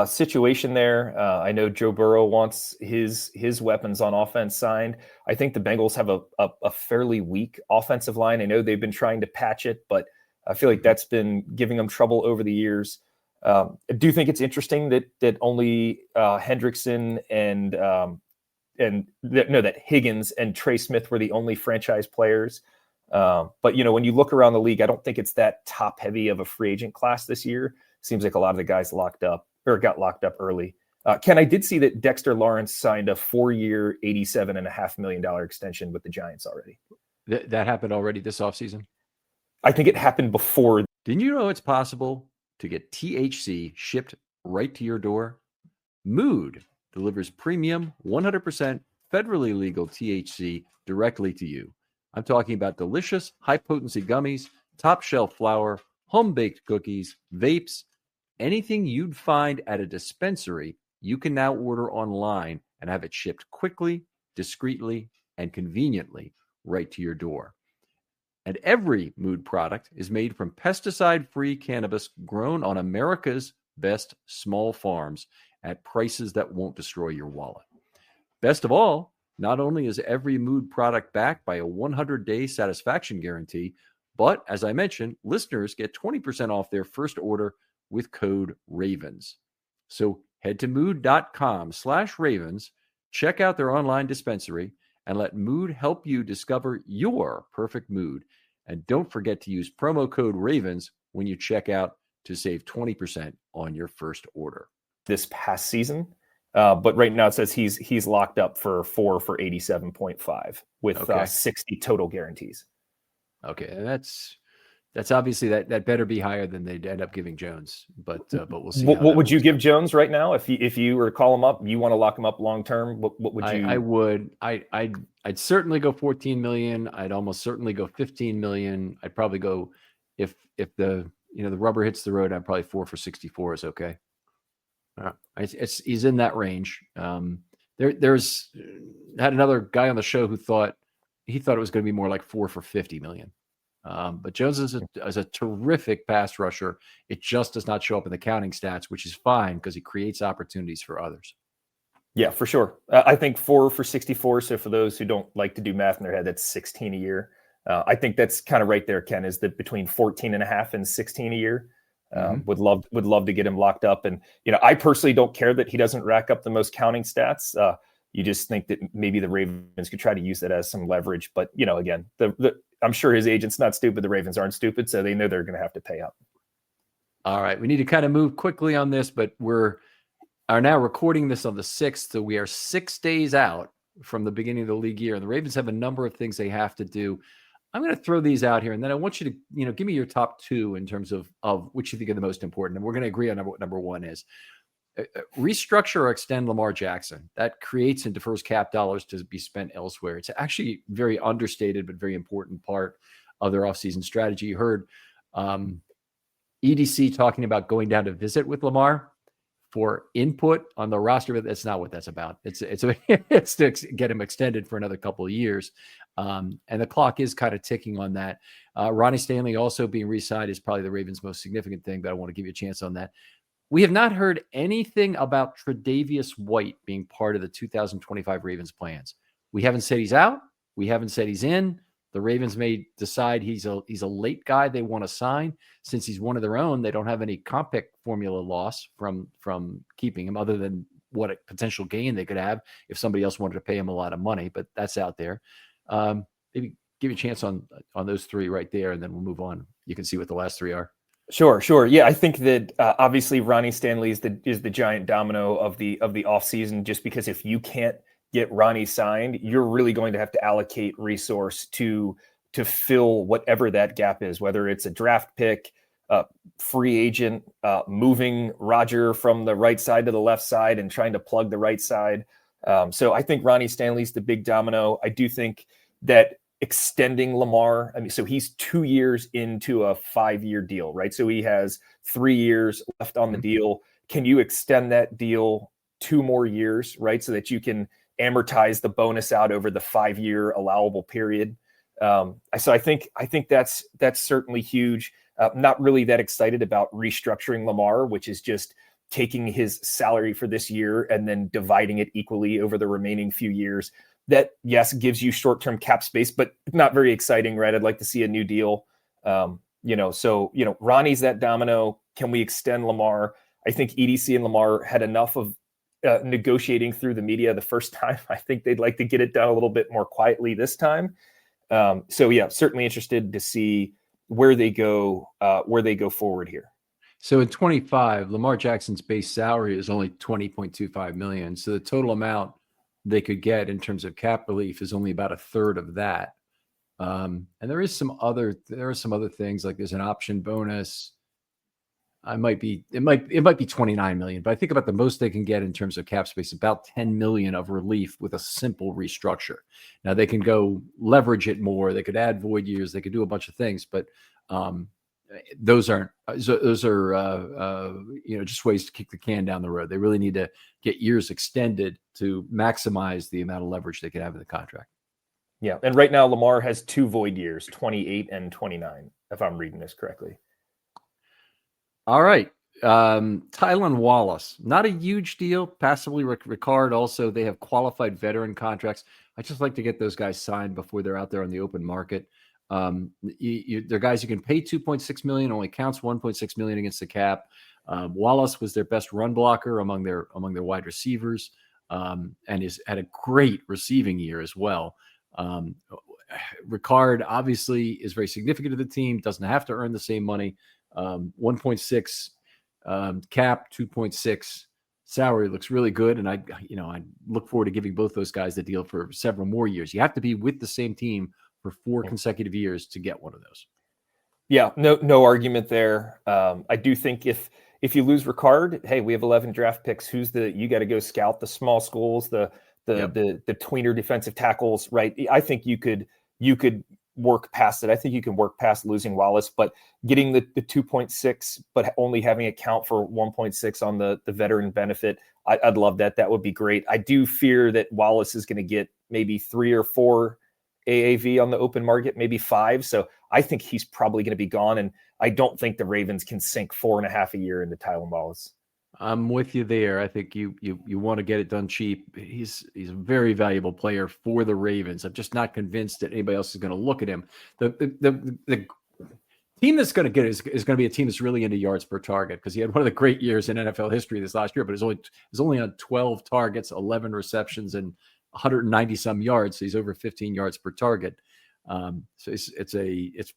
situation there. I know Joe Burrow wants his weapons on offense signed. I think the Bengals have a fairly weak offensive line. I know they've been trying to patch it, but I feel like that's been giving them trouble over the years. I do think it's interesting that only Hendrickson that Higgins and Trey Smith were the only franchise players. But, you know, when you look around the league, I don't think it's that top heavy of a free agent class this year. Seems like a lot of the guys got locked up early. Ken, I did see that Dexter Lawrence signed a 4-year, $87.5 million extension with the Giants already. That happened already this offseason? I think it happened before. Didn't you know it's possible to get THC shipped right to your door? Mood delivers premium, 100% federally legal THC directly to you. I'm talking about delicious, high-potency gummies, top-shelf flour, home-baked cookies, vapes, anything you'd find at a dispensary, you can now order online and have it shipped quickly, discreetly, and conveniently right to your door. And every Mood product is made from pesticide-free cannabis grown on America's best small farms at prices that won't destroy your wallet. Best of all, not only is every Mood product backed by a 100-day satisfaction guarantee, but as I mentioned, listeners get 20% off their first order with code RAVENS. So head to mood.com/ravens, check out their online dispensary, and let Mood help you discover your perfect mood. And don't forget to use promo code RAVENS when you check out to save 20% on your first order. This past season, but right now it says he's locked up for 4 for 87.5 with 60 total guarantees. Okay, that's obviously that better be higher than they'd end up giving Jones, but we'll see. What would you give Jones right now if you were to call him up? You want to lock him up long term? What would you? I would. I'd certainly go 14 million. I'd almost certainly go 15 million. I'd probably go if the the rubber hits the road. I'd probably 4 for 64 is okay. He's in that range. There's had another guy on the show who thought it was going to be more like 4 for 50 million. But Jones is a terrific pass rusher. It just does not show up in the counting stats, which is fine because he creates opportunities for others. Yeah, for sure. I think 4 for 64. So for those who don't like to do math in their head, that's 16 a year. I think that's kind of right there, Ken, is that between 14 and a half and 16 a year. Would love to get him locked up. And, I personally don't care that he doesn't rack up the most counting stats. You just think that maybe the Ravens could try to use that as some leverage. But, again, I'm sure his agent's not stupid. The Ravens aren't stupid, so they know they're going to have to pay up. All right. We need to kind of move quickly on this, but are now recording this on the 6th. So we are 6 days out from the beginning of the league year. And the Ravens have a number of things they have to do. I'm going to throw these out here, and then I want you to, give me your top 2 in terms of which you think are the most important. And we're going to agree on what number 1 is. Restructure or extend Lamar Jackson. That creates and defers cap dollars to be spent elsewhere. It's actually very understated, but very important part of their offseason strategy. You heard EDC talking about going down to visit with Lamar for input on the roster, but that's not what that's about. It's to get him extended for another couple of years. And the clock is kind of ticking on that. Ronnie Stanley also being re-signed is probably the Ravens' most significant thing, but I want to give you a chance on that. We have not heard anything about Tre'Davious White being part of the 2025 Ravens plans. We haven't said he's out. We haven't said he's in. The Ravens may decide he's a late guy they want to sign. Since he's one of their own, they don't have any comp pick formula loss from keeping him, other than what a potential gain they could have if somebody else wanted to pay him a lot of money. But that's out there. Maybe give you a chance on those 3 right there, and then we'll move on. You can see what the last 3 are. Sure. Yeah, I think that obviously Ronnie Stanley is the giant domino of the offseason, just because if you can't get Ronnie signed, you're really going to have to allocate resource to fill whatever that gap is, whether it's a draft pick, free agent, moving Roger from the right side to the left side and trying to plug the right side. So I think Ronnie Stanley's the big domino. I do think that extending Lamar, so he's 2 years into a 5-year deal, right? So he has 3 years left on the deal. Can you extend that deal 2 more years, right? So that you can amortize the bonus out over the 5-year allowable period. So I think that's certainly huge. Not really that excited about restructuring Lamar, which is just taking his salary for this year and then dividing it equally over the remaining few years. That, yes, gives you short-term cap space, but not very exciting, right? I'd like to see a new deal. Ronnie's that domino. Can we extend Lamar? I think EDC and Lamar had enough of negotiating through the media the first time. I think they'd like to get it done a little bit more quietly this time. Certainly interested to see where they go forward here. So in 25, Lamar Jackson's base salary is only 20.25 million. So the total amount they could get in terms of cap relief is only about a third of that. And there are some other things, like there's an option bonus. It might be 29 million, but I think about the most they can get in terms of cap space, about 10 million of relief with a simple restructure. Now they can go leverage it more. They could add void years. They could do a bunch of things, but those are just ways to kick the can down the road. They really need to get years extended to maximize the amount of leverage they could have in the contract. Yeah, and right now Lamar has 2 void years, 28 and 29, if I'm reading this correctly. All right. Tylan Wallace, not a huge deal. Passively Ricard, also, they have qualified veteran contracts. I just like to get those guys signed before they're out there on the open market. They're guys you can pay 2.6 million, only counts 1.6 million against the cap. Wallace was their best run blocker among their wide receivers, and had a great receiving year as well. Ricard obviously is very significant to the team, doesn't have to earn the same money. 1.6 cap, 2.6 salary looks really good. And I look forward to giving both those guys the deal for several more years. You have to be with the same team for 4 consecutive years to get one of those. Yeah, no argument there. I do think if you lose Ricard, hey, we have 11 draft picks. You got to go scout the small schools, the tweener defensive tackles, right? I think you could work past it. I think you can work past losing Wallace, but getting the 2.6, but only having it count for 1.6 on the veteran benefit, I'd love that. That would be great. I do fear that Wallace is going to get maybe 3 or 4 AAV on the open market, maybe 5. So I think he's probably going to be gone. And I don't think the Ravens can sink 4.5 a year into Tylan Wallace. I'm with you there. I think you want to get it done cheap. He's a very valuable player for the Ravens. I'm just not convinced that anybody else is going to look at him. The team that's going to get it is going to be a team that's really into yards per target, because he had one of the great years in NFL history this last year, but he's only on 12 targets, 11 receptions, and 190 some yards. So he's over 15 yards per target. So it's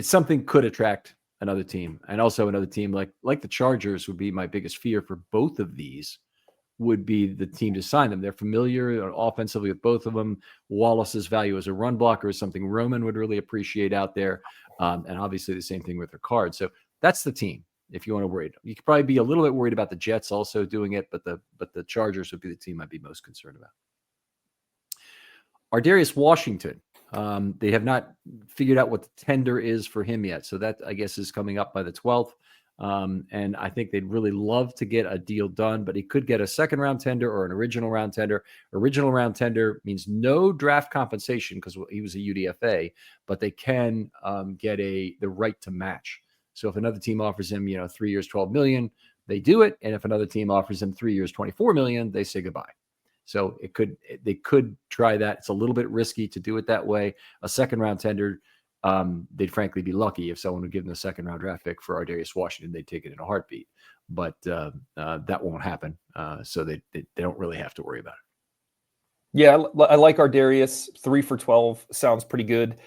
something could attract another team, and also another team like the Chargers would be my biggest fear for both of these, would be the team to sign them. They're familiar offensively with both of them. Wallace's value as a run blocker is something Roman would really appreciate out there. And obviously the same thing with Ricard. So that's the team. If you want to worry, you could probably be a little bit worried about the Jets also doing it, but the Chargers would be the team I'd be most concerned about. Ardarius Washington. They have not figured out what the tender is for him yet. So that, I guess, is coming up by the 12th. And I think they'd really love to get a deal done, but he could get a second round tender or an original round tender. Original round tender means no draft compensation because he was a UDFA, but they can get the right to match. So if another team offers him, 3 years, 12 million, they do it. And if another team offers him 3 years, 24 million, they say goodbye. So they could try that. It's a little bit risky to do it that way. A second round tender, they'd frankly be lucky if someone would give them a second round draft pick for Ardarius Washington. They'd take it in a heartbeat, but that won't happen. So they don't really have to worry about it. Yeah, I like Ardarius. 3 for 12 sounds pretty good.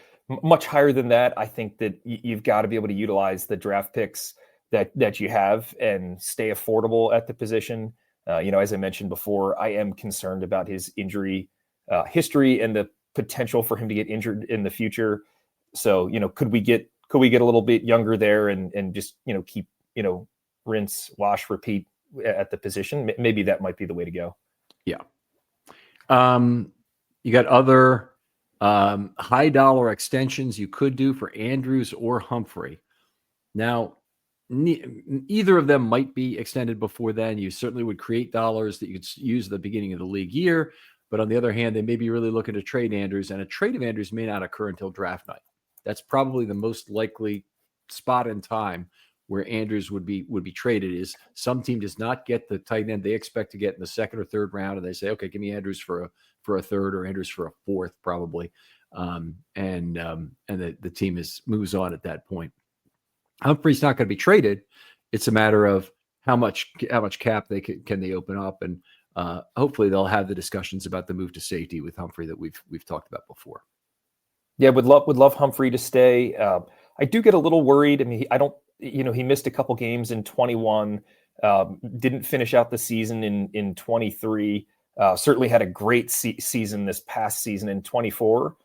Much higher than that, I think that you've got to be able to utilize the draft picks that you have and stay affordable at the position. As I mentioned before, I am concerned about his injury history and the potential for him to get injured in the future. So, could we get a little bit younger there and just, keep, rinse, wash, repeat at the position? Maybe that might be the way to go. Yeah. You got other high dollar extensions you could do for Andrews or Humphrey. Now, either of them might be extended before then. You certainly would create dollars that you could use at the beginning of the league year. But on the other hand, they may be really looking to trade Andrews, and a trade of Andrews may not occur until draft night. That's probably the most likely spot in time where Andrews would be traded. Is some team does not get the tight end they expect to get in the second or third round, and they say, okay, give me Andrews for a third, or Andrews for a fourth, probably. And the team moves on at that point. Humphrey's not going to be traded. It's a matter of how much cap they can they open up, and hopefully they'll have the discussions about the move to safety with Humphrey that we've talked about before. Yeah, would love Humphrey to stay. I do get a little worried. I mean, he missed a couple games in 21, didn't finish out the season in 23. Certainly had a great season this past season in 24.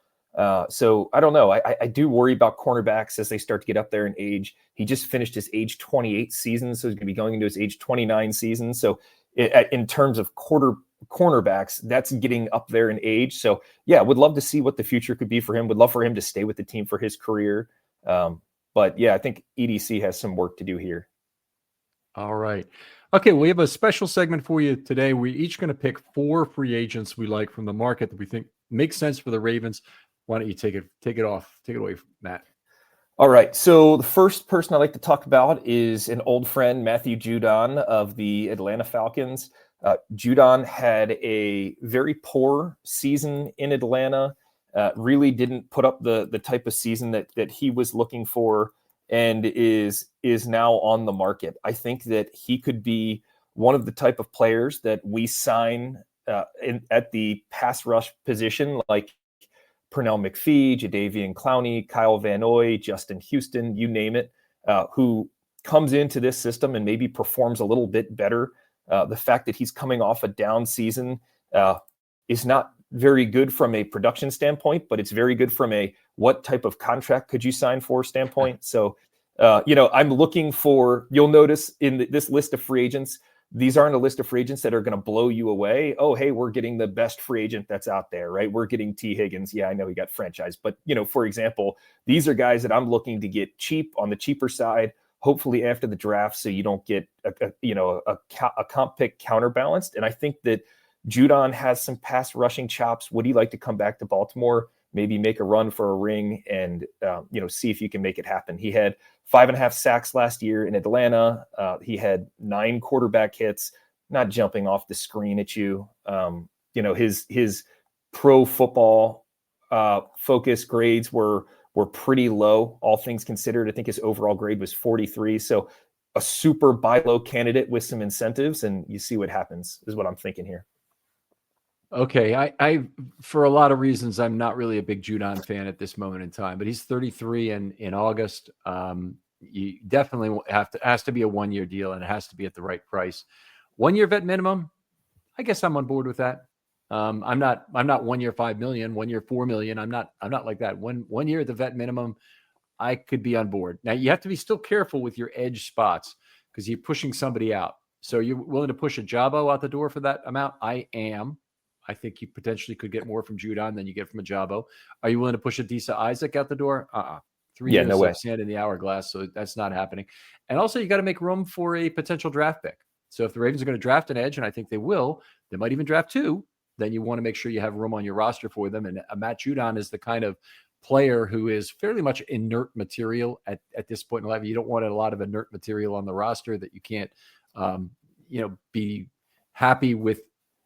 So I don't know. I do worry about cornerbacks as they start to get up there in age. He just finished his age 28 season, so he's going to be going into his age 29 season. So in terms of cornerbacks, that's getting up there in age. So yeah, would love to see what the future could be for him. Would love for him to stay with the team for his career. But yeah, I think EDC has some work to do here. All right. Okay, we have a special segment for you today. We're each going to pick 4 free agents we like from the market that we think makes sense for the Ravens. Why don't you take it away, Matt? All right. So the first person I'd like to talk about is an old friend, Matthew Judon of the Atlanta Falcons. Judon had a very poor season in Atlanta. Really didn't put up the type of season that he was looking for, and is now on the market. I think that he could be one of the type of players that we sign at the pass rush position, like Pernell McPhee, Jadeveon Clowney, Kyle Van Noy, Justin Houston, you name it, who comes into this system and maybe performs a little bit better. The fact that he's coming off a down season is not very good from a production standpoint, but it's very good from a what type of contract could you sign for standpoint. So, I'm looking for, you'll notice in this list of free agents, these aren't a list of free agents that are going to blow you away. Oh, hey, we're getting the best free agent that's out there, right? We're getting T. Higgins. Yeah, I know he got franchised. But, for example, these are guys that I'm looking to get cheap on the cheaper side, hopefully after the draft, so you don't get a comp pick counterbalanced. And I think that Judon has some pass rushing chops. Would he like to come back to Baltimore, maybe make a run for a ring and, see if you can make it happen? He had 5.5 sacks last year in Atlanta. He had 9 quarterback hits, not jumping off the screen at you. His pro football focus grades were pretty low, all things considered. I think his overall grade was 43. So a super buy low candidate with some incentives, and you see what happens is what I'm thinking here. Okay, I for a lot of reasons, I'm not really a big Judon fan at this moment in time, but he's 33 in August. You definitely has to be a 1-year deal, and it has to be at the right price. 1-year vet minimum, I guess I'm on board with that. I'm not 1 year $5 million, 1 year $4 million. I'm not like that. One year at the vet minimum, I could be on board. Now you have to be still careful with your edge spots because you're pushing somebody out. So you're willing to push a Jabo out the door for that amount? I am. I think you potentially could get more from Judon than you get from a Jabo. Are you willing to push Adisa Isaac out the door? 3 years no way. of sand in the hourglass, so that's not happening. And also, you got to make room for a potential draft pick. So if the Ravens are going to draft an edge, and I think they will, they might even draft 2, then you want to make sure you have room on your roster for them. And Matt Judon is the kind of player who is fairly much inert material at this point in life. You don't want a lot of inert material on the roster that you can't, be happy with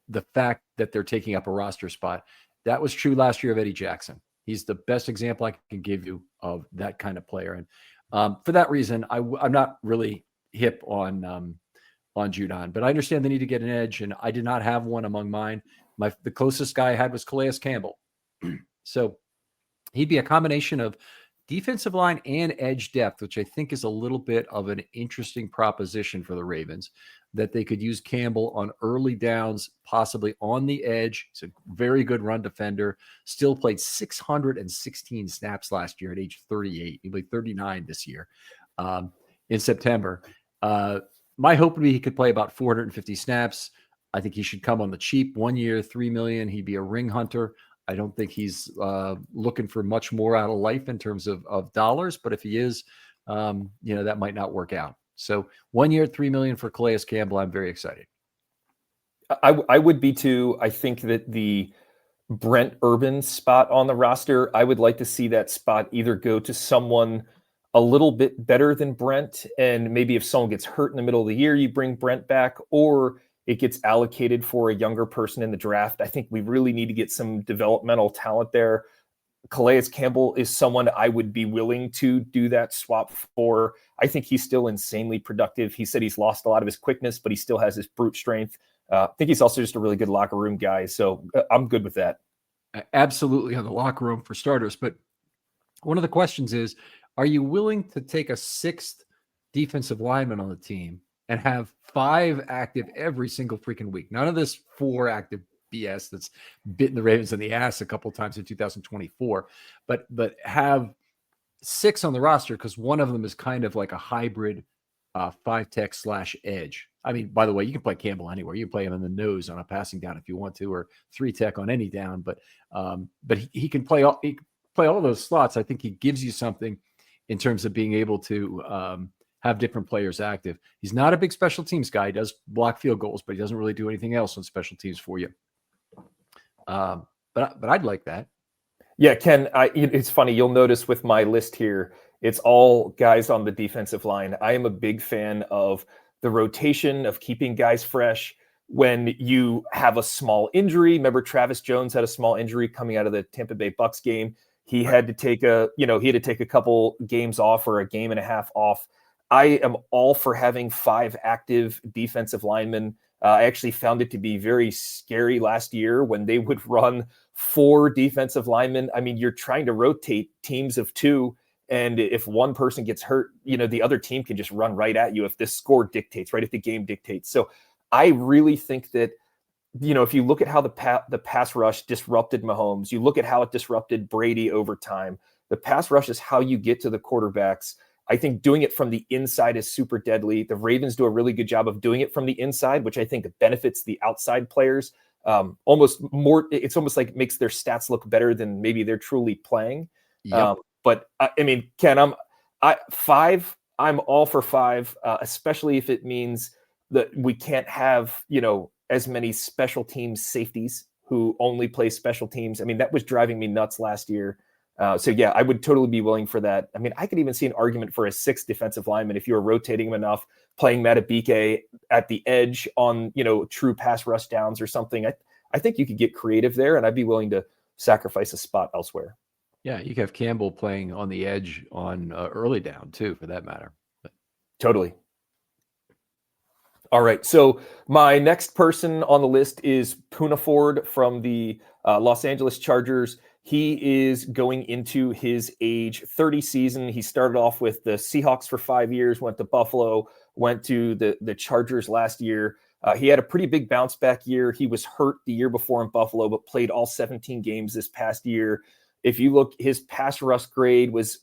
the fact that they're taking up a roster spot. That was true last year of Eddie Jackson. He's the best example I can give you of that kind of player. And for that reason, I'm not really hip on Judon, but I understand the need to get an edge, and I did not have one among mine. The closest guy I had was Calais Campbell. So he'd be a combination of defensive line and edge depth, which I think is a little bit of an interesting proposition for the Ravens, that they could use Campbell on early downs, possibly on the edge. He's a very good run defender, still played 616 snaps last year at age 38. He played 39 this year in September. My hope would be he could play about 450 snaps. I think he should come on the cheap. 1 year, $3 million. He'd be a ring hunter. I don't think he's looking for much more out of life in terms of dollars, but if he is, that might not work out. So 1 year, $3 million for Calais Campbell. I'm very excited. I would be too. I think that the Brent Urban spot on the roster, I would like to see that spot either go to someone a little bit better than Brent, and maybe if someone gets hurt in the middle of the year, you bring Brent back, or it gets allocated for a younger person in the draft. I think we really need to get some developmental talent there. Calais Campbell is someone I would be willing to do that swap for. I think he's still insanely productive. He said he's lost a lot of his quickness, but he still has his brute strength. I think he's also just a really good locker room guy. So I'm good with that. Absolutely on the locker room for starters. But one of the questions is, are you willing to take a 6th defensive linemen on the team and have 5 active every single freaking week. None of this 4 active BS that's bitten the Ravens in the ass a couple of times in 2024, but have 6 on the roster because one of them is kind of like a hybrid 5-tech / edge. I mean, by the way, you can play Campbell anywhere. You can play him in the nose on a passing down if you want to, or 3-tech on any down. But he can play all those slots. I think he gives you something in terms of being able to have different players active. He's not a big special teams guy. He does block field goals, but he doesn't really do anything else on special teams for you. But I'd like that. Yeah, Ken, it's funny. You'll notice with my list here, it's all guys on the defensive line. I am a big fan of the rotation, of keeping guys fresh. When you have a small injury, remember Travis Jones had a small injury coming out of the Tampa Bay Bucks game. He had to take a couple games off or a game and a half off. I am all for having 5 active defensive linemen. I actually found it to be very scary last year when they would run 4 defensive linemen. I mean, you're trying to rotate teams of 2. And if one person gets hurt, the other team can just run right at you if the score dictates, right? If the game dictates. So I really think that, if you look at how the pass rush disrupted Mahomes, you look at how it disrupted Brady over time. The pass rush is how you get to the quarterbacks. I think doing it from the inside is super deadly. The Ravens do a really good job of doing it from the inside, which I think benefits the outside players. It's almost like makes their stats look better than maybe they're truly playing. Yep. But I mean, Ken, I'm all for 5, especially if it means that we can't have, as many special teams safeties who only play special teams. I mean, that was driving me nuts last year. So yeah, I would totally be willing for that. I mean, I could even see an argument for a 6th defensive lineman if you were rotating him enough, playing Madubuike at the edge on, true pass rush downs or something. I think you could get creative there, and I'd be willing to sacrifice a spot elsewhere. Yeah, you could have Campbell playing on the edge on early down too, for that matter. Totally. All right, so my next person on the list is Poona Ford from the Los Angeles Chargers. He is going into his age 30 season. He started off with the Seahawks for 5 years, went to Buffalo, went to the Chargers last year. He had a pretty big bounce back year. He was hurt the year before in Buffalo, but played all 17 games this past year. If you look, his pass rush grade was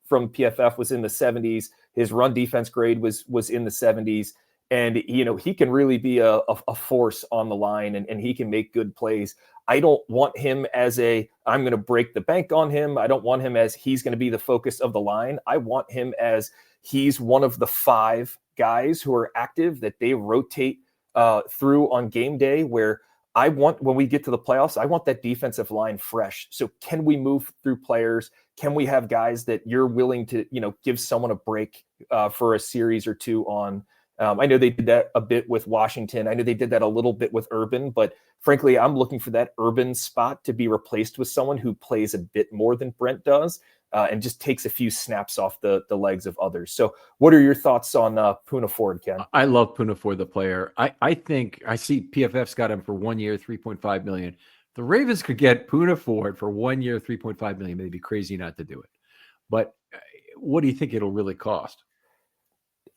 from PFF was in the 70s. His run defense grade was in the 70s. And, he can really be a force on the line and he can make good plays. I don't want him as I'm going to break the bank on him. I don't want him as he's going to be the focus of the line. I want him as he's one of the 5 guys who are active that they rotate through on game day, where I want, when we get to the playoffs, I want that defensive line fresh. So can we move through players? Can we have guys that you're willing to, give someone a break for a series or 2 on? I know they did that a bit with Washington. I know they did that a little bit with Urban, but frankly, I'm looking for that Urban spot to be replaced with someone who plays a bit more than Brent does and just takes a few snaps off the legs of others. So what are your thoughts on Poona Ford, Ken? I love Poona Ford, the player. I think I see PFF's got him for 1 year, $3.5 million. The Ravens could get Poona Ford for 1 year, $3.5 million. They'd be crazy not to do it. But what do you think it'll really cost?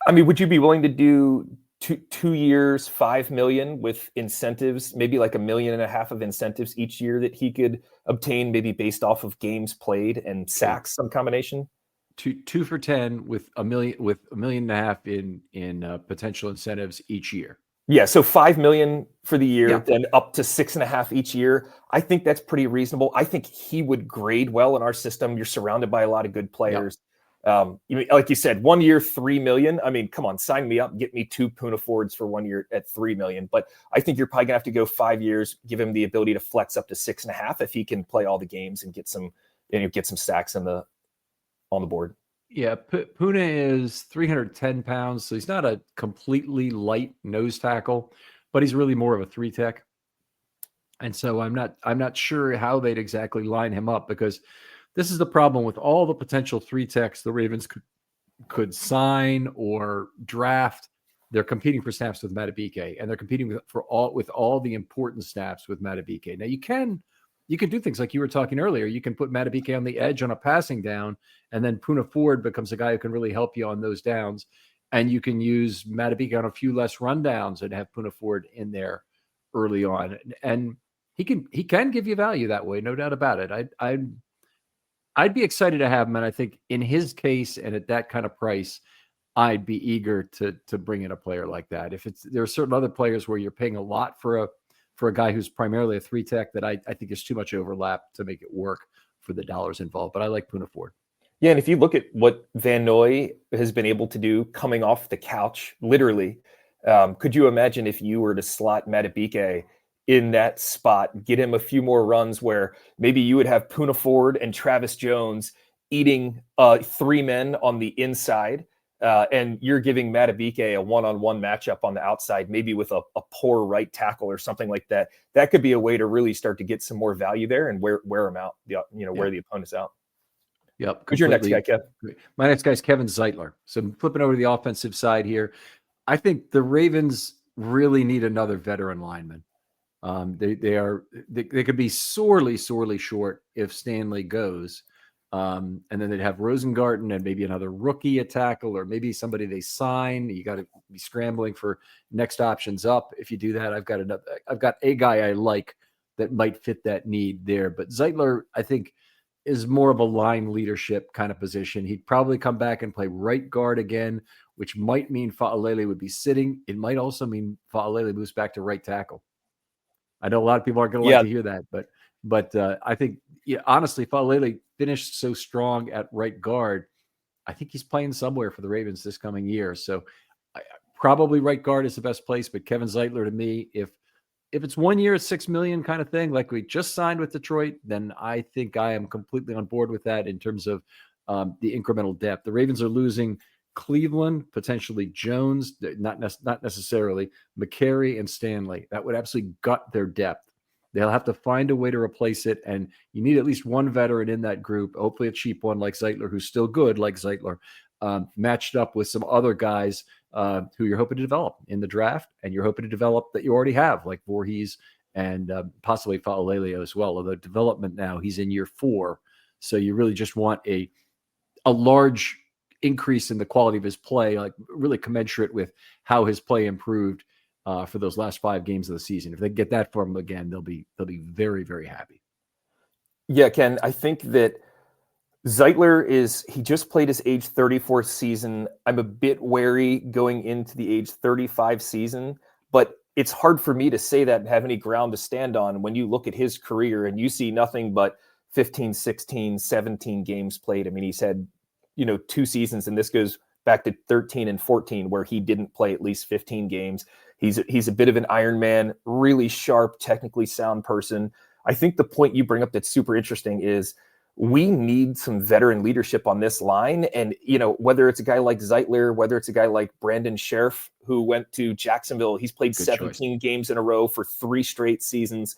I mean, would you be willing to do 2 years, $5 million with incentives, maybe like $1.5 million of incentives each year that he could obtain, maybe based off of games played and sacks, some combination? Two for 10 with $1 million in potential incentives each year. Yeah, so $5 million for the year, then up to 6.5 each year. I think that's pretty reasonable. I think he would grade well in our system. You're surrounded by a lot of good players. Like you said, 1 year, $3 million. I mean, come on, sign me up, get me 2 Poona Fords for 1 year at $3 million. But I think you're probably gonna have to go 5 years, give him the ability to flex up to 6.5 if he can play all the games and get some sacks on the board. Yeah, Poona is 310 pounds, so he's not a completely light nose tackle, but he's really more of a 3-tech. And so I'm not sure how they'd exactly line him up, because this is the problem with all the potential 3-techs the Ravens could sign or draft. They're competing for snaps with Madubuike, and they're competing with all the important snaps with Madubuike. Now you can do things like you were talking earlier. You can put Madubuike on the edge on a passing down, and then Poona Ford becomes a guy who can really help you on those downs. and you can use Matabika on a few less rundowns and have Puna Ford in there early on, and he can give you value that way, no doubt about it. I'd be excited to have him, and I think in his case and at that kind of price, I'd be eager to bring in a player like that. If there are certain other players where you're paying a lot for a guy who's primarily a 3-tech that I think is too much overlap to make it work for the dollars involved. But I like Puna Ford. Yeah, and if you look at what Van Noy has been able to do coming off the couch, literally, could you imagine if you were to slot Matabike in that spot, get him a few more runs where maybe you would have Puna Ford and Travis Jones eating 3 men on the inside, and you're giving Matabike a one-on-one matchup on the outside, maybe with a poor right tackle or something like that. That could be a way to really start to get some more value there and wear them out, wear the opponents out. Yep. Who's your next guy, Kev? My next guy is Kevin Zeitler. So I'm flipping over to the offensive side here. I think the Ravens really need another veteran lineman. They could be sorely short if Stanley goes. And then they'd have Rosengarten and maybe another rookie at tackle, or maybe somebody they sign. You got to be scrambling for next options up. If you do that, I've got a guy I like that might fit that need there. But Zeitler, I think, is more of a line leadership kind of position. He'd probably come back and play right guard again, which might mean Fa'alele would be sitting. It might also mean Fa'alele moves back to right tackle. I know a lot of people aren't going to like to hear that, but I think, honestly, Fa'alele finished so strong at right guard. I think he's playing somewhere for the Ravens this coming year. So probably right guard is the best place, but Kevin Zeitler, to me, if it's 1 year at $6 million kind of thing, like we just signed with Detroit, then I think I am completely on board with that in terms of the incremental depth. The Ravens are losing Cleveland, potentially Jones, not necessarily McCary and Stanley. That would absolutely gut their depth. They'll have to find a way to replace it, and you need at least one veteran in that group, hopefully a cheap one like Zeitler, who's still good like Zeitler, matched up with some other guys who you're hoping to develop in the draft, and you're hoping to develop that you already have, like Voorhees and possibly Fa'alele as well. Although development now, he's in year 4, so you really just want a large increase in the quality of his play, like really commensurate with how his play improved for those last 5 games of the season. If they get that from him again, they'll be very, very happy. Yeah, Ken, I think that Zeitler he just played his age 34 season. I'm a bit wary going into the age 35 season, but it's hard for me to say that and have any ground to stand on when you look at his career and you see nothing but 15, 16, 17 games played. I mean, he's had, 2 seasons, and this goes back to 13 and 14 where he didn't play at least 15 games. He's a bit of an Iron Man, really sharp, technically sound person. I think the point you bring up that's super interesting is we need some veteran leadership on this line. And, whether it's a guy like Zeitler, whether it's a guy like Brandon Sheriff, who went to Jacksonville, he's played 17 games in a row for 3 straight seasons.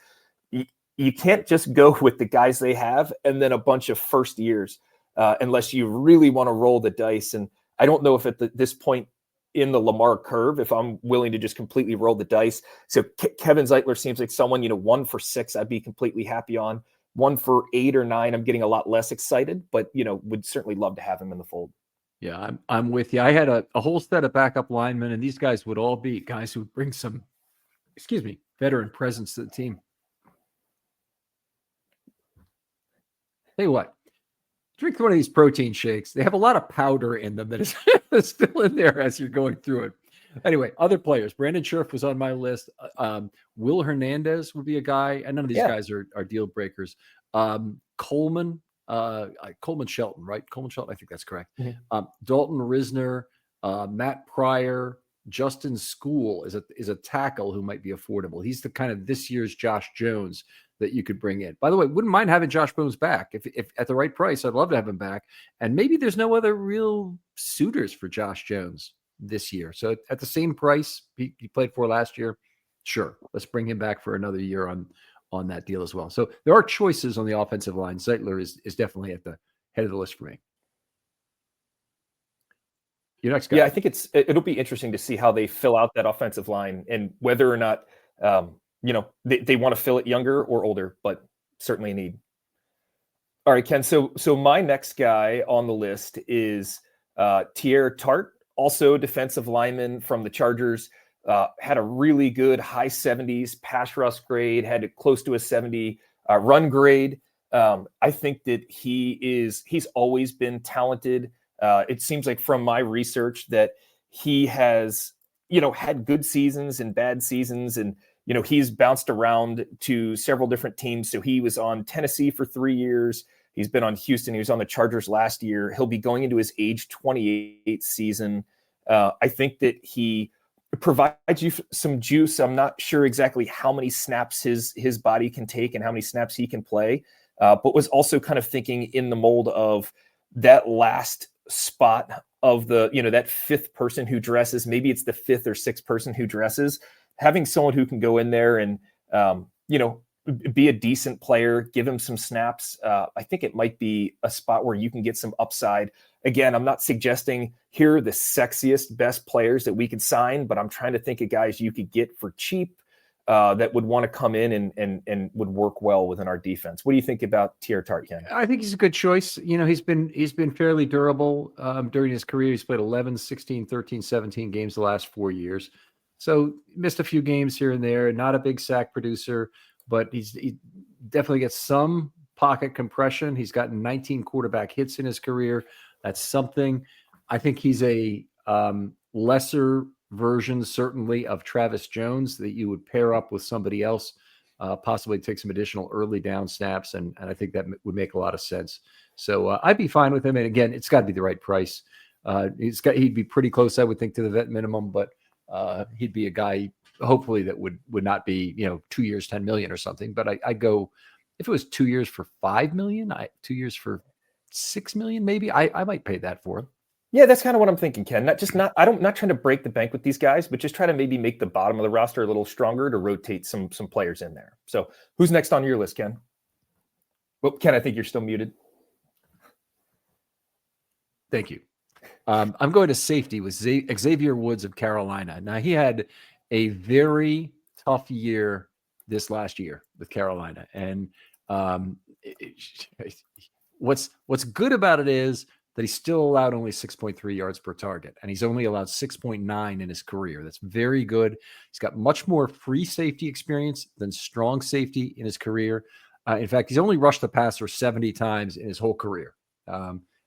You can't just go with the guys they have and then a bunch of first years unless you really want to roll the dice. And I don't know if at this point in the Lamar curve, if I'm willing to just completely roll the dice. So Kevin Zeitler seems like someone, 1 for 6, I'd be completely happy on. 1 for 8 or 9, I'm getting a lot less excited, but would certainly love to have him in the fold. Yeah, I'm with you. I had a whole set of backup linemen, and these guys would all be guys who would bring some, veteran presence to the team. Tell you what, drink one of these protein shakes. They have a lot of powder in them that is still in there as you're going through it. Anyway, other players. Brandon Sheriff was on my list. Will Hernandez would be a guy, and none of these guys are deal breakers. Coleman Shelton, right? Coleman Shelton, I think that's correct. Mm-hmm. Dalton Risner, Matt Pryor, Justin School is a tackle who might be affordable. He's the kind of this year's Josh Jones that you could bring in. By the way, wouldn't mind having Josh Jones back if at the right price. I'd love to have him back. And maybe there's no other real suitors for Josh Jones this year. So at the same price he played for last year, sure, let's bring him back for another year on that deal as well. So there are choices on the offensive line. Zeitler is definitely at the head of the list for me. Your next guy. Yeah, I think it'll be interesting to see how they fill out that offensive line and whether or not they want to fill it younger or older, but certainly a need. All right, Ken. So my next guy on the list is Teair Tart, also defensive lineman from the Chargers. Had a really good high 70s pass rush grade, had close to a 70 run grade. I think that he's always been talented. It seems like from my research that he has, had good seasons and bad seasons, and he's bounced around to several different teams. So he was on Tennessee for 3 years. He's been on Houston. He was on the Chargers last year. He'll be going into his age 28 season. I think that he provides you some juice. I'm not sure exactly how many snaps his body can take and how many snaps he can play, but was also kind of thinking in the mold of that last spot of the, that fifth person who dresses. Maybe it's the fifth or sixth person who dresses. Having someone who can go in there and, be a decent player, give him some snaps. I think it might be a spot where you can get some upside. Again, I'm not suggesting here are the sexiest, best players that we could sign, but I'm trying to think of guys you could get for cheap that would want to come in and would work well within our defense. What do you think about Teair Tart, Ken? I think he's a good choice. He's been fairly durable during his career. He's played 11, 16, 13, 17 games the last 4 years. So missed a few games here and there. Not a big sack producer, but he definitely gets some pocket compression. He's gotten 19 quarterback hits in his career. That's something. I think he's a lesser version, certainly, of Travis Jones that you would pair up with somebody else, possibly take some additional early down snaps, and I think that would make a lot of sense. So I'd be fine with him. And again, it's got to be the right price. He'd be pretty close, I would think, to the vet minimum, but he'd be a guy hopefully that would not be 2 years, 10 million or something. But I go, if it was 2 years for 5 million, 2 years for 6 million, maybe I might pay that for him. Yeah, that's kind of what I'm thinking, Ken. Not trying to break the bank with these guys, but just try to maybe make the bottom of the roster a little stronger to rotate some players in there. So who's next on your list, Ken? Well, Ken, I think you're still muted. Thank you. I'm going to safety with Xavier Woods of Carolina. Now, he had a very tough year this last year with Carolina. And what's good about it is that he's still allowed only 6.3 yards per target, and he's only allowed 6.9 in his career. That's very good. He's got much more free safety experience than strong safety in his career. In fact, he's only rushed the passer 70 times in his whole career.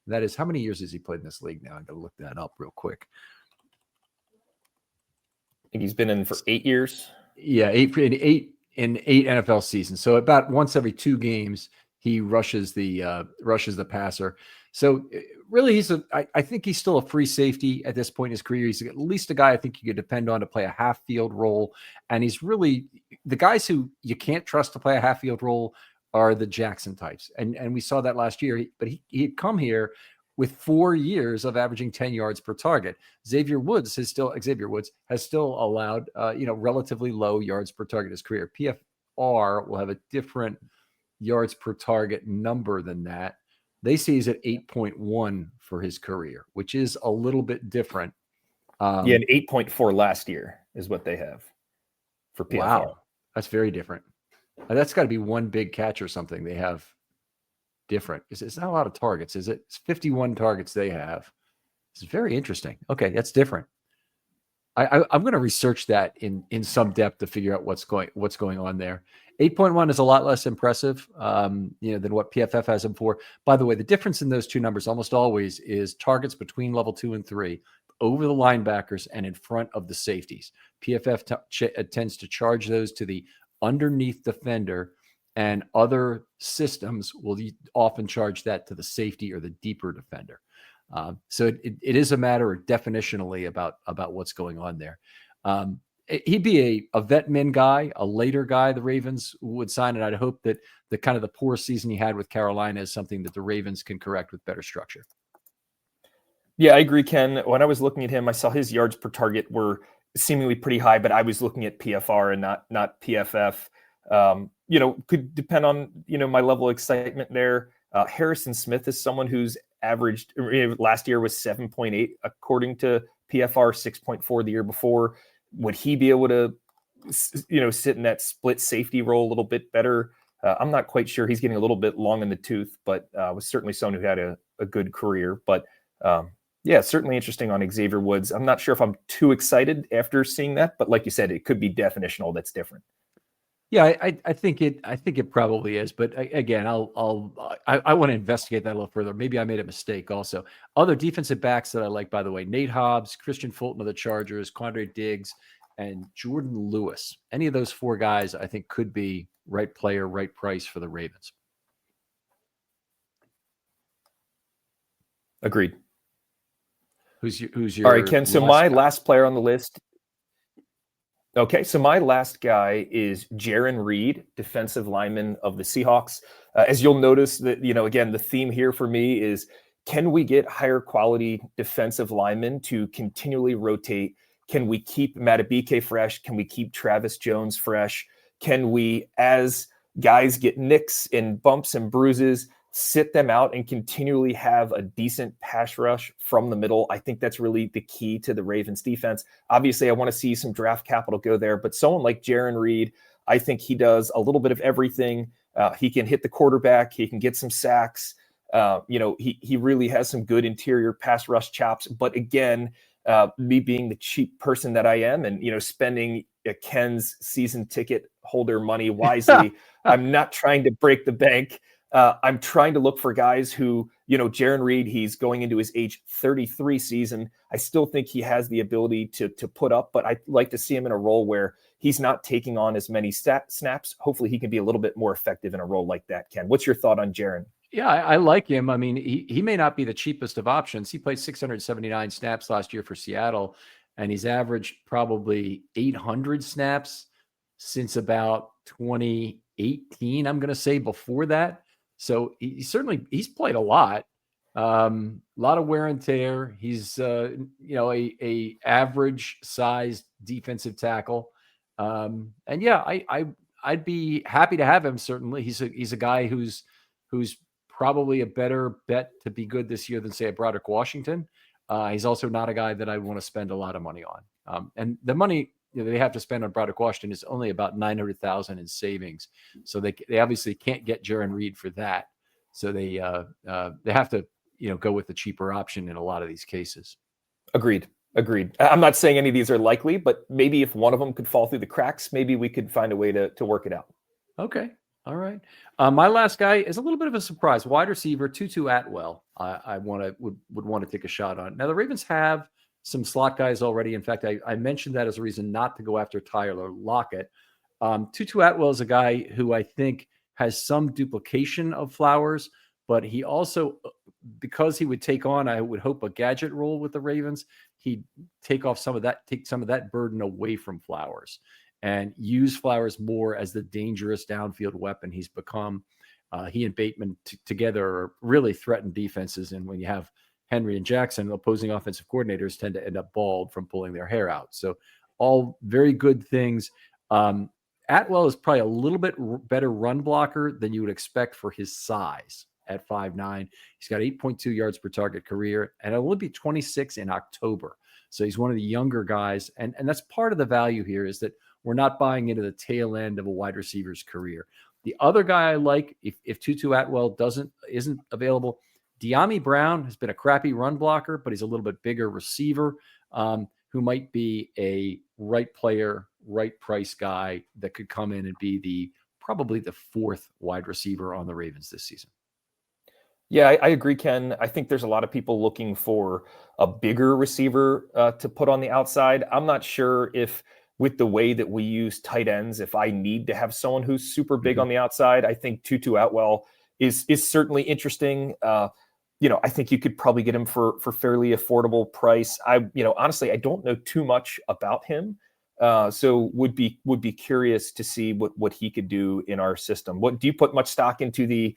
That is, how many years has he played in this league now? I'm going to look that up real quick. I think he's been in for 8 years. Yeah, eight NFL seasons. So about once every 2 games, he rushes the passer. So really, I think he's still a free safety at this point in his career. He's at least a guy I think you could depend on to play a half field role. And he's really the guys who you can't trust to play a half field role are the Jackson types. And we saw that last year, but he had come here with 4 years of averaging 10 yards per target. Xavier Woods has still allowed, relatively low yards per target in his career. PFR will have a different yards per target number than that. They see he's at 8.1 for his career, which is a little bit different. And 8.4 last year is what they have for PFR. Wow, that's very different. That's got to be one big catch or something they have different. It's not a lot of targets, is it? It's 51 targets they have. It's very interesting. Okay, that's different. I'm going to research that in some depth to figure out what's going on there. 8.1 is a lot less impressive, than what PFF has him for. By the way, the difference in those two numbers almost always is targets between level 2 and 3 over the linebackers and in front of the safeties. PFF tends to charge those to the underneath defender, and other systems will often charge that to the safety or the deeper defender. So it is a matter of definitionally about what's going on there. He'd be a vet min guy, a later guy the Ravens would sign, and I'd hope that the kind of the poor season he had with Carolina is something that the Ravens can correct with better structure. Yeah, I agree, Ken. When I was looking at him, I saw his yards per target were seemingly pretty high, but I was looking at PFR and not PFF. Could depend on, my level of excitement there. Harrison Smith is someone who's averaged last year was 7.8 according to PFR, 6.4 the year before. Would he be able to, sit in that split safety role a little bit better? I'm not quite sure. He's getting a little bit long in the tooth, but was certainly someone who had a good career. But Yeah, certainly interesting on Xavier Woods. I'm not sure if I'm too excited after seeing that, but like you said, it could be definitional. That's different. Yeah, I think it probably is, but again, I want to investigate that a little further. Maybe I made a mistake. Also, other defensive backs that I like, by the way, Nate Hobbs, Christian Fulton of the Chargers, Quandre Diggs, and Jordan Lewis. Any of those four guys, I think, could be right player, right price for the Ravens. Agreed. Who's your all right, Ken? So my last player on the list. Okay, so my last guy is Jarran Reed, defensive lineman of the Seahawks. As you'll notice that, again, the theme here for me is, can we get higher quality defensive linemen to continually rotate? Can we keep Madubuike fresh? Can we keep Travis Jones fresh? Can we, as guys get nicks and bumps and bruises, sit them out and continually have a decent pass rush from the middle? I think that's really the key to the Ravens defense. Obviously, I want to see some draft capital go there, but someone like Jarran Reed, I think he does a little bit of everything. He can hit the quarterback. He can get some sacks. He really has some good interior pass rush chops. But again, me being the cheap person that I am, and spending Ken's season ticket holder money wisely, I'm not trying to break the bank. I'm trying to look for guys who, Jarran Reed, he's going into his age 33 season. I still think he has the ability to put up, but I'd like to see him in a role where he's not taking on as many snaps. Hopefully he can be a little bit more effective in a role like that, Ken. What's your thought on Jarran? Yeah, I like him. I mean, he may not be the cheapest of options. He played 679 snaps last year for Seattle, and he's averaged probably 800 snaps since about 2018, I'm going to say, before that. So he's played a lot of wear and tear. He's a average sized defensive tackle, and yeah, I'd be happy to have him. Certainly, he's a guy who's probably a better bet to be good this year than, say, a Broderick Washington. He's also not a guy that I want to spend a lot of money on, and the money they have to spend on Broderick Washington is only about $900,000 in savings. So they obviously can't get Jarran Reed for that. So they have to, go with the cheaper option in a lot of these cases. Agreed. I'm not saying any of these are likely, but maybe if one of them could fall through the cracks, maybe we could find a way to work it out. Okay. All right. My last guy is a little bit of a surprise. Wide receiver, Tutu Atwell. I would want to take a shot on. Now the Ravens have some slot guys already. In fact, I mentioned that as a reason not to go after Tyler Lockett. Tutu Atwell is a guy who I think has some duplication of Flowers, but he also, because he would take on, I would hope, a gadget role with the Ravens, he'd take some of that burden away from Flowers and use Flowers more as the dangerous downfield weapon he's become. He and Bateman together really threaten defenses, and when you have Henry and Jackson, opposing offensive coordinators tend to end up bald from pulling their hair out. So all very good things. Atwell is probably a little bit better run blocker than you would expect for his size at 5'9". He's got 8.2 yards per target career, and it'll be 26 in October. So he's one of the younger guys. And that's part of the value here, is that we're not buying into the tail end of a wide receiver's career. The other guy I like, if Tutu Atwell isn't available, De'Ami Brown has been a crappy run blocker, but he's a little bit bigger receiver who might be a right player, right price guy that could come in and be probably the fourth wide receiver on the Ravens this season. Yeah, I agree, Ken. I think there's a lot of people looking for a bigger receiver to put on the outside. I'm not sure if, with the way that we use tight ends, if I need to have someone who's super big on the outside. I think Tutu Atwell is certainly interesting. I think you could probably get him for fairly affordable price. Honestly, I don't know too much about him. So would be curious to see what he could do in our system. What do you put much stock into the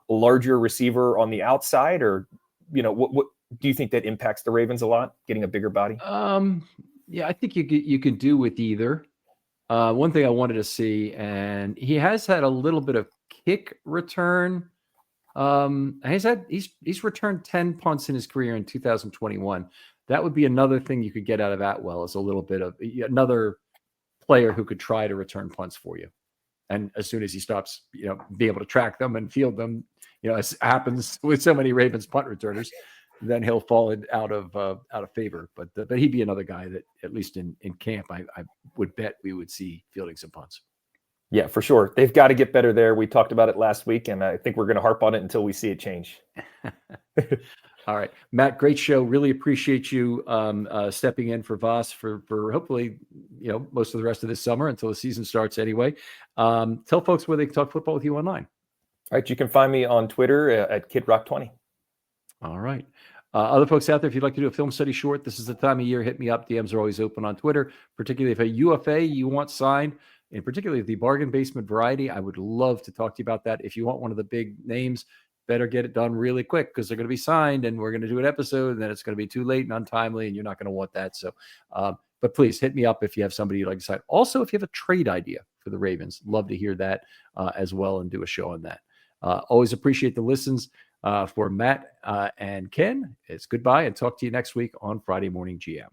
larger receiver on the outside, or what do you think that impacts the Ravens a lot, getting a bigger body? Yeah, I think you can do with either. One thing I wanted to see, and he has had a little bit of kick return. He's returned 10 punts in his career in 2021. That would be another thing you could get out of Atwell, is a little bit of another player who could try to return punts for you. And as soon as he stops, being able to track them and field them, as happens with so many Ravens punt returners, then he'll fall out of favor. But he'd be another guy that, at least in camp, I would bet we would see fielding some punts. Yeah, for sure. They've got to get better there. We talked about it last week, and I think we're going to harp on it until we see it change. All right, Matt, great show. Really appreciate you stepping in for Voss for hopefully, most of the rest of this summer until the season starts anyway. Tell folks where they can talk football with you online. All right, you can find me on Twitter at KidRock20. All right. Other folks out there, if you'd like to do a film study short, this is the time of year. Hit me up. DMs are always open on Twitter, particularly if a UFA you want signed, and particularly the bargain basement variety. I would love to talk to you about that. If you want one of the big names, better get it done really quick because they're going to be signed and we're going to do an episode and then it's going to be too late and untimely and you're not going to want that. So, but please hit me up if you have somebody you'd like to sign. Also, if you have a trade idea for the Ravens, love to hear that as well and do a show on that. Always appreciate the listens. For Matt and Ken, it's goodbye and talk to you next week on Friday Morning GM.